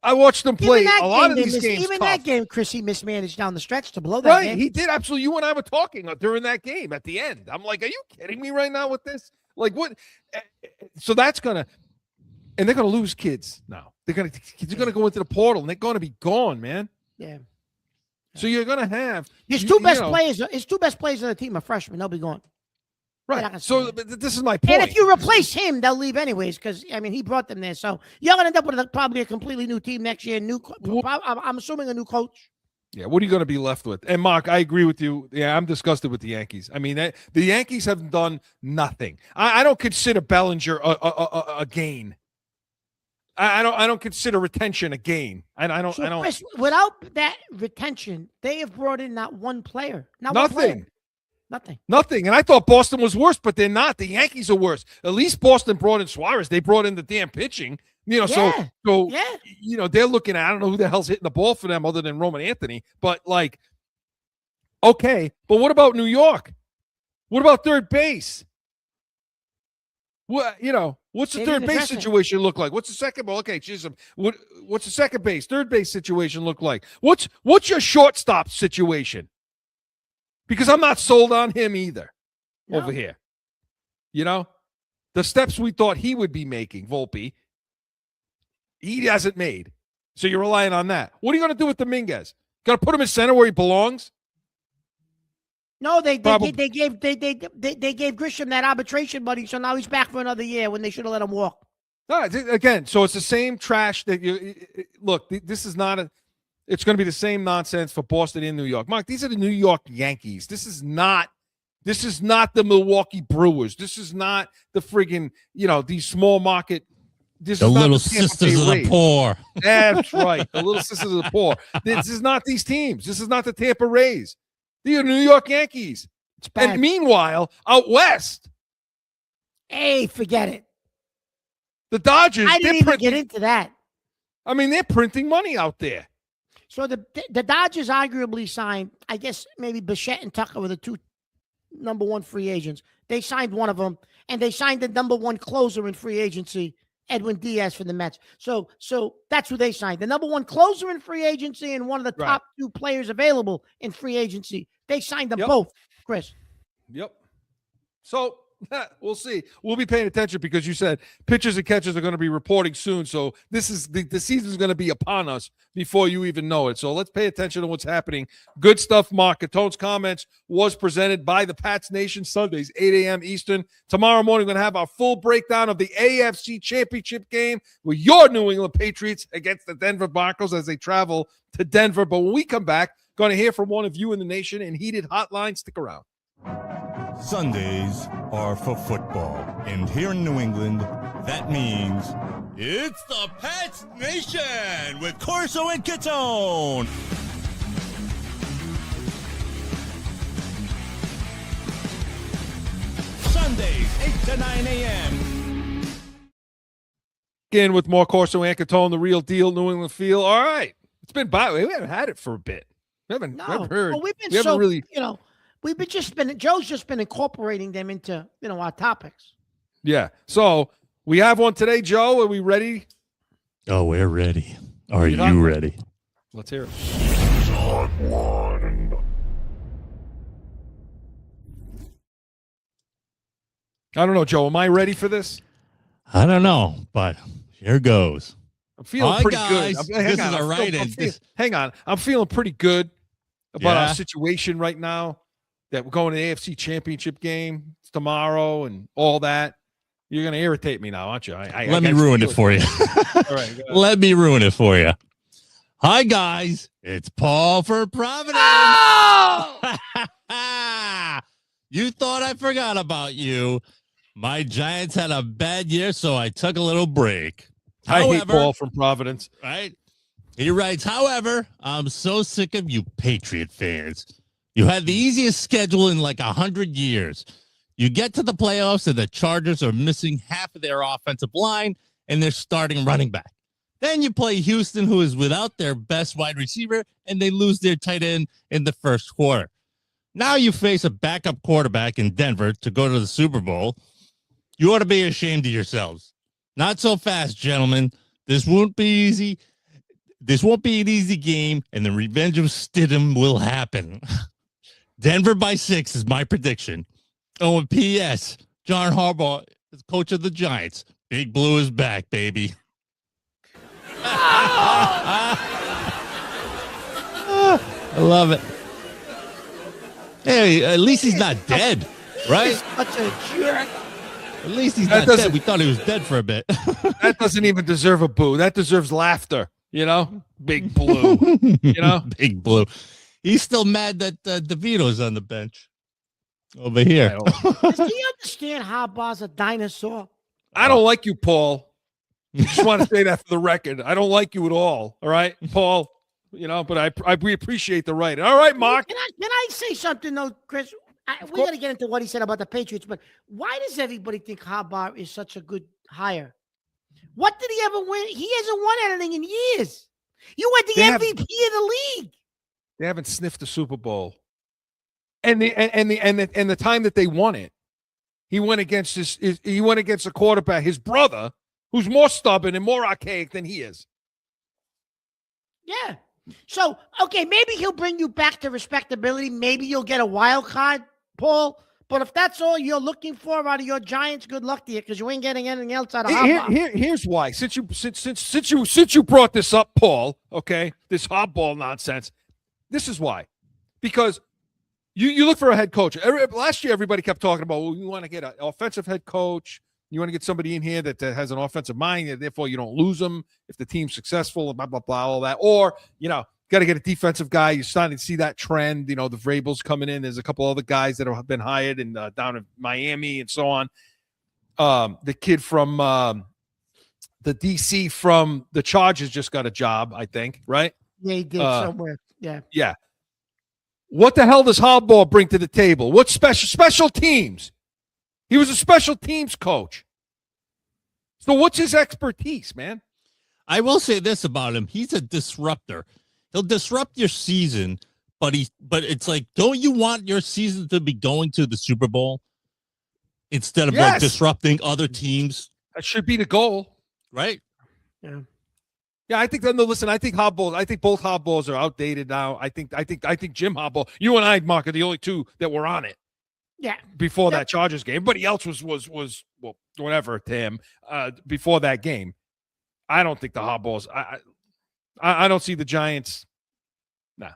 I watched them play a lot of these games. Even tough. that game, Chris, he mismanaged down the stretch to blow that game. He did. Absolutely. You and I were talking during that game at the end. I'm like, are you kidding me right now with this? Like, what? So that's going to, and they're going to lose kids now. They're going to go into the portal, and they're going to be gone, man. Yeah. So you're going to have his two best players. His two best players on the team are freshmen. They'll be gone. Right. So this is my point. And if you replace him, they'll leave anyways because, I mean, he brought them there. So you're going to end up with probably a completely new team next year. I'm assuming a new coach. Yeah, what are you going to be left with? And, Mark, I agree with you. Yeah, I'm disgusted with the Yankees. I mean, the Yankees have done nothing. I don't consider Bellinger a gain. I don't consider retention a gain. I don't. Chris, without that retention, they have brought in not one player. Nothing. Nothing. And I thought Boston was worse, but they're not. The Yankees are worse. At least Boston brought in Suarez. They brought in the damn pitching. So they're looking at, I don't know who the hell's hitting the ball for them other than Roman Anthony. But like, okay. But what about New York? What about third base? What's the third base situation look like? What's the second ball? Okay, Chisholm. What's the second base, third base situation look like? What's your shortstop situation? Because I'm not sold on him either over here. The steps we thought he would be making, Volpe, he hasn't made. So you're relying on that. What are you going to do with Dominguez? Got to put him in center where he belongs? No, they gave Grisham that arbitration money, so now he's back for another year when they should have let him walk. No, again, so it's the same trash that look. This is not it's going to be the same nonsense for Boston and New York. Mark, these are the New York Yankees. This is not the Milwaukee Brewers. This is not the friggin', these small market. The little sisters of the poor. That's right. The little sisters of the poor. This is not these teams. This is not the Tampa Rays. These are New York Yankees. It's bad. And meanwhile, out west. Hey, forget it. The Dodgers. I didn't even get into that. I mean, they're printing money out there. So the Dodgers arguably signed, I guess, maybe Bichette and Tucker were the two number one free agents. They signed one of them, and they signed the number one closer in free agency, Edwin Diaz, for the Mets. So that's who they signed. The number one closer in free agency and one of the top two players available in free agency. They signed them both, Chris. Yep. So we'll see. We'll be paying attention because you said pitchers and catchers are going to be reporting soon. So this is the season is going to be upon us before you even know it. So let's pay attention to what's happening. Good stuff, Mark. Catone's comments was presented by the Pats Nation, Sundays, 8 a.m. Eastern. Tomorrow morning, we're going to have our full breakdown of the AFC Championship game with your New England Patriots against the Denver Broncos as they travel to Denver. But when we come back, going to hear from one of you in the nation in heated hotline. Stick around. Sundays are for football, and here in New England, that means it's the Pats Nation with Corso and Catone. Sundays, 8 to 9 a.m. Again with more Corso and Catone, the real deal, New England feel. All right. It's been by. We haven't had it for a bit. We haven't heard. Well, Joe's just been incorporating them into, our topics. Yeah. So we have one today, Joe. Are we ready? Oh, we're ready. Are you ready? Let's hear it. I don't know, Joe. Am I ready for this? I don't know, but here goes. I'm feeling pretty guys. good. This is a write-in. Hang on. I'm feeling pretty good about our situation right now. That we're going to the AFC Championship game tomorrow and all that. You're going to irritate me now, aren't you? Let me ruin it for you. All right, let me ruin it for you. Hi, guys. It's Paul for Providence. Oh! You thought I forgot about you. My Giants had a bad year, so I took a little break. I hate Paul from Providence. Right? He writes, however, I'm so sick of you Patriot fans. You had the easiest schedule in like 100 years. You get to the playoffs and the Chargers are missing half of their offensive line and they're starting running back. Then you play Houston, who is without their best wide receiver, and they lose their tight end in the first quarter. Now you face a backup quarterback in Denver to go to the Super Bowl. You ought to be ashamed of yourselves. Not so fast, gentlemen. This won't be easy. This won't be an easy game, and the revenge of Stidham will happen. Denver by 6 is my prediction. Oh, and P.S. John Harbaugh is coach of the Giants. Big Blue is back, baby. I love it. Hey, at least he's not dead, right? He's such a jerk. At least he's not dead. We thought he was dead for a bit. That doesn't even deserve a boo. That deserves laughter. You know, Big Blue. You know, Big Blue. He's still mad that DeVito's on the bench over here. Does he understand Harbaugh's a dinosaur? I don't like you, Paul. I just want to say that for the record. I don't like you at all. All right, Paul. You know, but we appreciate the right. All right, Mark. Can I say something though, Chris? We got to get into what he said about the Patriots, but why does everybody think Harbaugh is such a good hire? What did he ever win? He hasn't won anything in years. You were the MVP of the league. They haven't sniffed the Super Bowl, and the time that they won it, he went against a quarterback, his brother, who's more stubborn and more archaic than he is. Yeah. So, okay, maybe he'll bring you back to respectability. Maybe you'll get a wild card, Paul. But if that's all you're looking for out of your Giants, good luck to you, because you ain't getting anything else out of Harbaugh. Here's why. Since you brought this up, Paul, okay, this hardball nonsense, this is why. Because you look for a head coach. Last year, everybody kept talking about, well, you want to get an offensive head coach. You want to get somebody in here that has an offensive mind, and therefore you don't lose them if the team's successful, blah, blah, blah, all that. Or, you know, got to get a defensive guy. You're starting to see that trend. You know, the Vrabel's coming in. There's a couple other guys that have been hired and down in Miami and so on. The kid from the DC from the Chargers just got a job, I think, right? Yeah, he did somewhere. Yeah. Yeah. What the hell does Harbaugh bring to the table? What special teams? He was a special teams coach. So what's his expertise, man? I will say this about him. He's a disruptor. He'll disrupt your season, but it's like, don't you want your season to be going to the Super Bowl instead of like disrupting other teams? That should be the goal. Right? Yeah. Yeah, I think listen, I think both Harbaughs are outdated now. I think Jim Harbaugh, you and I, Mark, are the only two that were on it. Yeah. Before that Chargers game. Everybody else was well, whatever to him before that game. I don't think the Harbaughs. I don't see the Giants. No.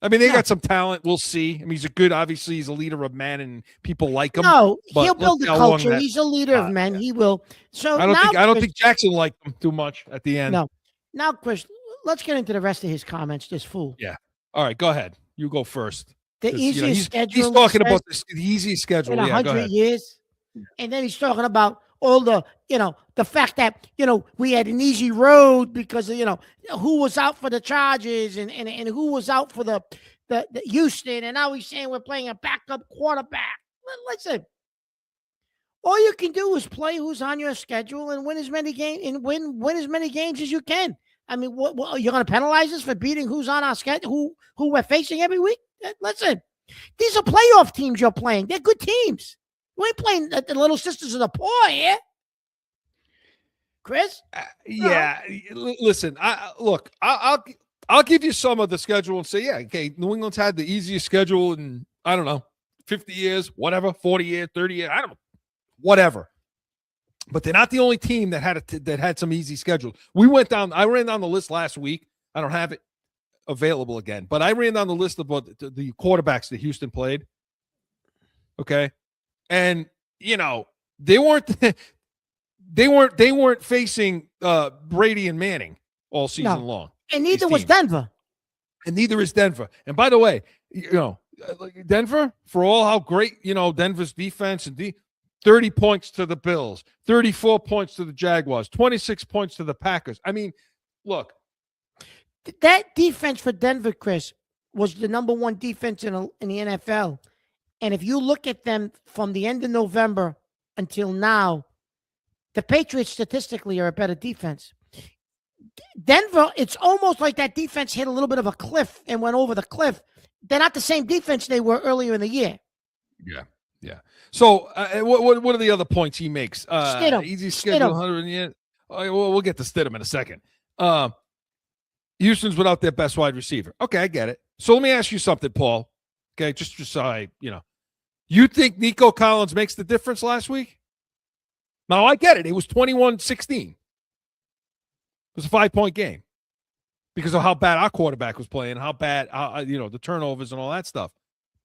I mean, they got some talent. We'll see. I mean, obviously he's a leader of men and people like him. No, he'll build a culture. He's a leader of men. He will. So I don't think Jackson liked him too much at the end. No. Now, Chris, let's get into the rest of his comments. This fool. Yeah. All right, go ahead. You go first. The easiest schedule. He's talking about the easiest schedule in 100 years. And then he's talking about all the, the fact that, we had an easy road because of, who was out for the Chargers and who was out for the Houston. And now he's saying we're playing a backup quarterback. Listen, all you can do is play who's on your schedule and win as many games win as many games as you can. I mean, what you're going to penalize us for beating who's on our schedule, who we're facing every week? Listen, these are playoff teams you're playing. They're good teams. We ain't playing the little sisters of the poor here. Chris? Yeah. Listen, I'll give you some of the schedule and say, yeah, okay, New England's had the easiest schedule in, I don't know, 50 years, whatever, 40 years, 30 years, I don't know, whatever. But they're not the only team that had some easy schedules. I ran down the list last week. I don't have it available again, but I ran down the list of the quarterbacks that Houston played. Okay. And they weren't facing Brady and Manning all season long. And neither was Denver. And neither is Denver. And by the way, Denver, for all how great, Denver's defense and 30 points to the Bills, 34 points to the Jaguars, 26 points to the Packers. I mean, look. That defense for Denver, Chris, was the number one defense in the NFL. And if you look at them from the end of November until now, the Patriots statistically are a better defense. Denver, it's almost like that defense hit a little bit of a cliff and went over the cliff. they're not the same defense they were earlier in the year. Yeah. So what are the other points he makes? Stidham. Easy schedule, 100 yeah. We'll get to Stidham in a second. Houston's without their best wide receiver. Okay, I get it. So let me ask you something, Paul. Okay, just so I, you think Nico Collins makes the difference last week? No, I get it. It was 21-16. It was a 5-point game because of how bad our quarterback was playing, how bad, the turnovers and all that stuff.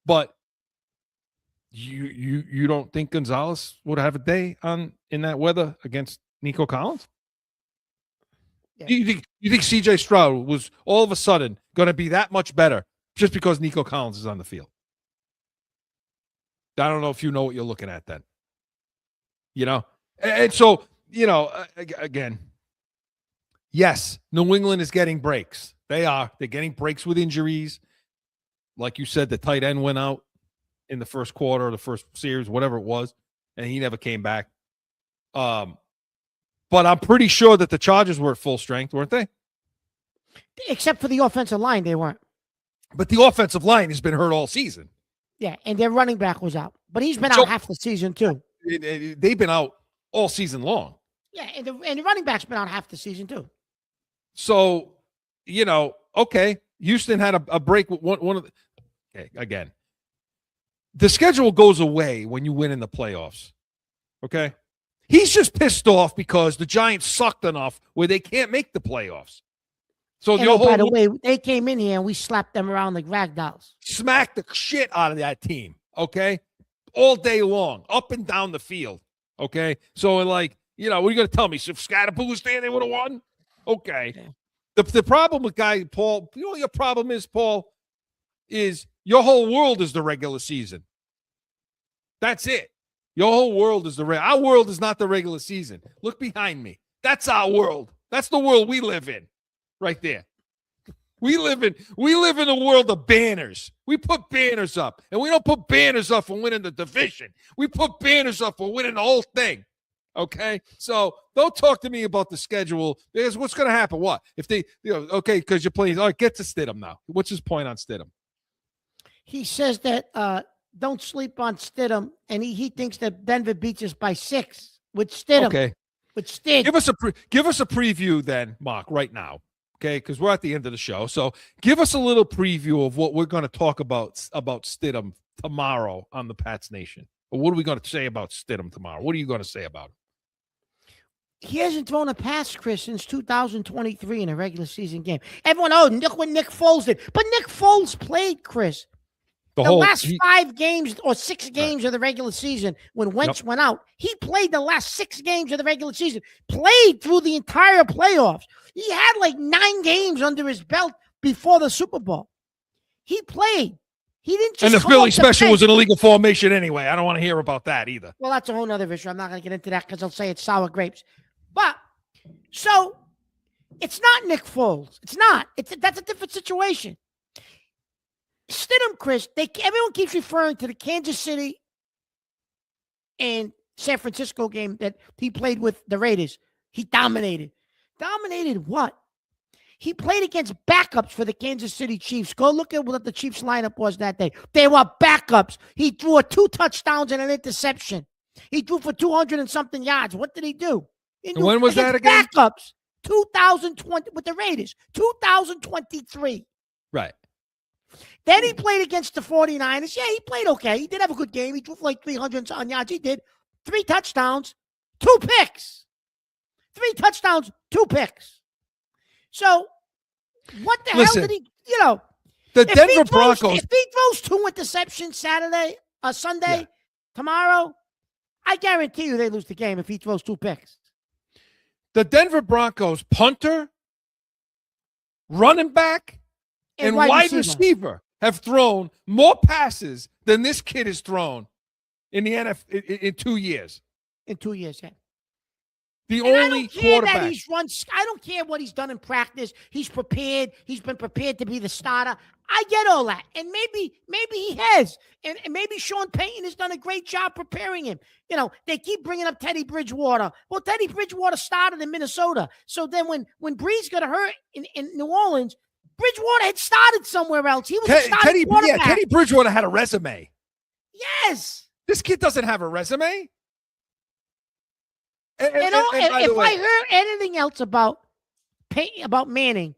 But you don't think Gonzalez would have a day in that weather against Nico Collins? Yeah. You think CJ Stroud was all of a sudden going to be that much better just because Nico Collins is on the field? I don't know if you know what you're looking at then. And so, again, yes, New England is getting breaks. They are. They're getting breaks with injuries. Like you said, the tight end went out in the first quarter, the first series, whatever it was, and he never came back. But I'm pretty sure that the Chargers were at full strength, weren't they? Except for the offensive line, they weren't. But the offensive line has been hurt all season. Yeah, and their running back was out. But he's been out half the season, too. They've been out all season long. Yeah, and the running back's been out half the season, too. So, okay, Houston had a break with one of the – okay, again, the schedule goes away when you win in the playoffs, okay? He's just pissed off because the Giants sucked enough where they can't make the playoffs. So by the way, they came in here and we slapped them around like rag dolls. Smacked the shit out of that team, okay? All day long, up and down the field, okay? So, what are you going to tell me? So if Scatterboo was there, they would have won? Okay. Yeah. The problem with Paul, your problem is, Paul, is your whole world is the regular season. That's it. Your whole world is our world is not the regular season. Look behind me. That's our world. That's the world we live in. Right there. We live in a world of banners. We put banners up. And we don't put banners up for winning the division. We put banners up for winning the whole thing. Okay? So don't talk to me about the schedule. Because what's going to happen? What? If they, okay, because you're playing, all right, get to Stidham now. What's his point on Stidham? He says that don't sleep on Stidham, and he thinks that Denver beats us by 6 with Stidham. Okay. With Stidham. Give us a preview then, Mark, right now. Okay, because we're at the end of the show. So give us a little preview of what we're going to talk about Stidham tomorrow on the Pats Nation. Or what are we going to say about Stidham tomorrow? What are you going to say about him? He hasn't thrown a pass, Chris, since 2023 in a regular season game. Everyone, look what Nick Foles did. But Nick Foles played, Chris. The last 5 games or 6 games of the regular season when Wentz went out, he played the last 6 games of the regular season, played through the entire playoffs. He had like 9 games under his belt before the Super Bowl. He played. He didn't just. And the Philly special was in illegal formation anyway. I don't want to hear about that either. Well, that's a whole other issue. I'm not going to get into that because they'll say it's sour grapes. But so it's not Nick Foles. It's not. That's a different situation. Stidham, Chris, everyone keeps referring to the Kansas City and San Francisco game that he played with the Raiders. He dominated. Dominated what? He played against backups for the Kansas City Chiefs. Go look at what the Chiefs lineup was that day. They were backups. He threw 2 touchdowns and an interception. He threw for 200 and something yards. What did he do? When was that again? Backups. 2020 with the Raiders. 2023. Right. Then he played against the 49ers. Yeah, he played okay. He did have a good game. He threw for like 300 and something yards. He did. 3 touchdowns, 2 picks. 3 touchdowns, 2 picks. So, what the hell did he, the Denver Broncos. If he throws 2 interceptions Sunday, tomorrow, I guarantee you they lose the game if he throws 2 picks. The Denver Broncos punter, running back, and wide receiver have thrown more passes than this kid has thrown in the NFL in 2 years. In 2 years, yeah. The only quarterback. I don't care what he's done in practice. He's prepared. He's been prepared to be the starter. I get all that. And maybe he has. And maybe Sean Payton has done a great job preparing him. They keep bringing up Teddy Bridgewater. Well, Teddy Bridgewater started in Minnesota. So then when Breeze got hurt in New Orleans, Bridgewater had started somewhere else. He was a starting quarterback. Teddy Bridgewater had a resume. Yes. This kid doesn't have a resume. And if I heard anything else about Manning,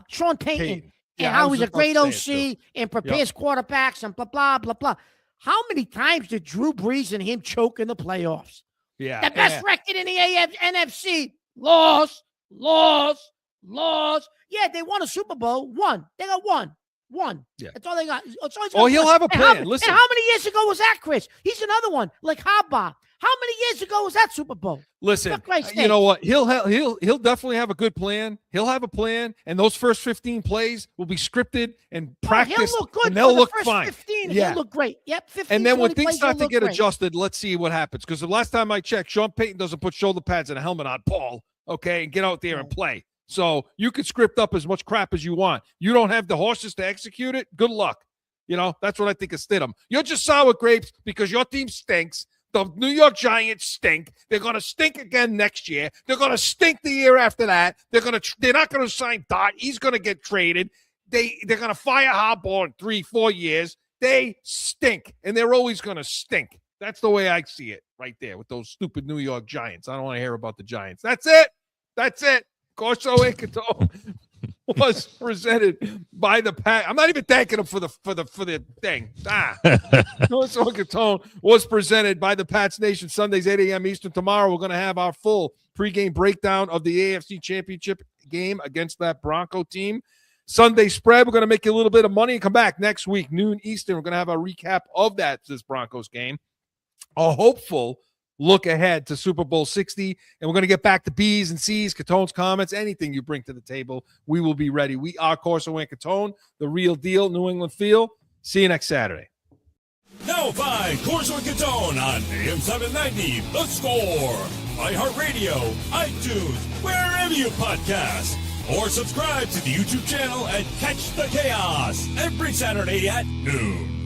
Sean Payton, and how he's a great OC and prepares quarterbacks and blah, blah, blah, blah. How many times did Drew Brees and him choke in the playoffs? Yeah. The best record in the NFC. Loss. Yeah, they won a Super Bowl. One. They got one. Yeah. That's all they got. He'll have a plan. Listen. And how many years ago was that, Chris? He's another one, like Harbaugh. How many years ago was that Super Bowl? Listen, you know what? He'll definitely have a good plan. He'll have a plan, and those first 15 plays will be scripted and practiced. He'll look good. And they'll look first fine. 15, he'll look great. Yep. 15, and then when 20 things start to get great. adjusted, let's see what happens. Because the last time I checked, Sean Payton doesn't put shoulder pads and a helmet on Paul. Okay, and get out there and play. So you can script up as much crap as you want. You don't have the horses to execute it. Good luck. You know, that's what I think of Stidham. You're just sour grapes because your team stinks. The New York Giants stink. They're going to stink again next year. They're going to stink the year after that. They're not going to sign Dot. He's going to get traded. They're going to fire Harbaugh in 3-4 years. They stink, and they're always going to stink. That's the way I see it right there with those stupid New York Giants. I don't want to hear about the Giants. That's it. Corso and Catone was presented by the Pat. I'm not even thanking him for the thing. Corso and Catone was presented by the Pats Nation. Sundays 8 a.m. Eastern. Tomorrow we're going to have our full pregame breakdown of the AFC Championship game against that Bronco team. Sunday spread. We're going to make you a little bit of money and come back next week, noon Eastern. We're going to have a recap of this Broncos game. A hopeful look ahead to Super Bowl 60, and we're going to get back to B's and C's, Catone's comments, anything you bring to the table, we will be ready. We are Corso and Catone, the real deal, New England feel. See you next Saturday. Now find Corso and Catone on AM 790, The Score, iHeartRadio, iTunes, wherever you podcast, or subscribe to the YouTube channel and catch the chaos every Saturday at noon.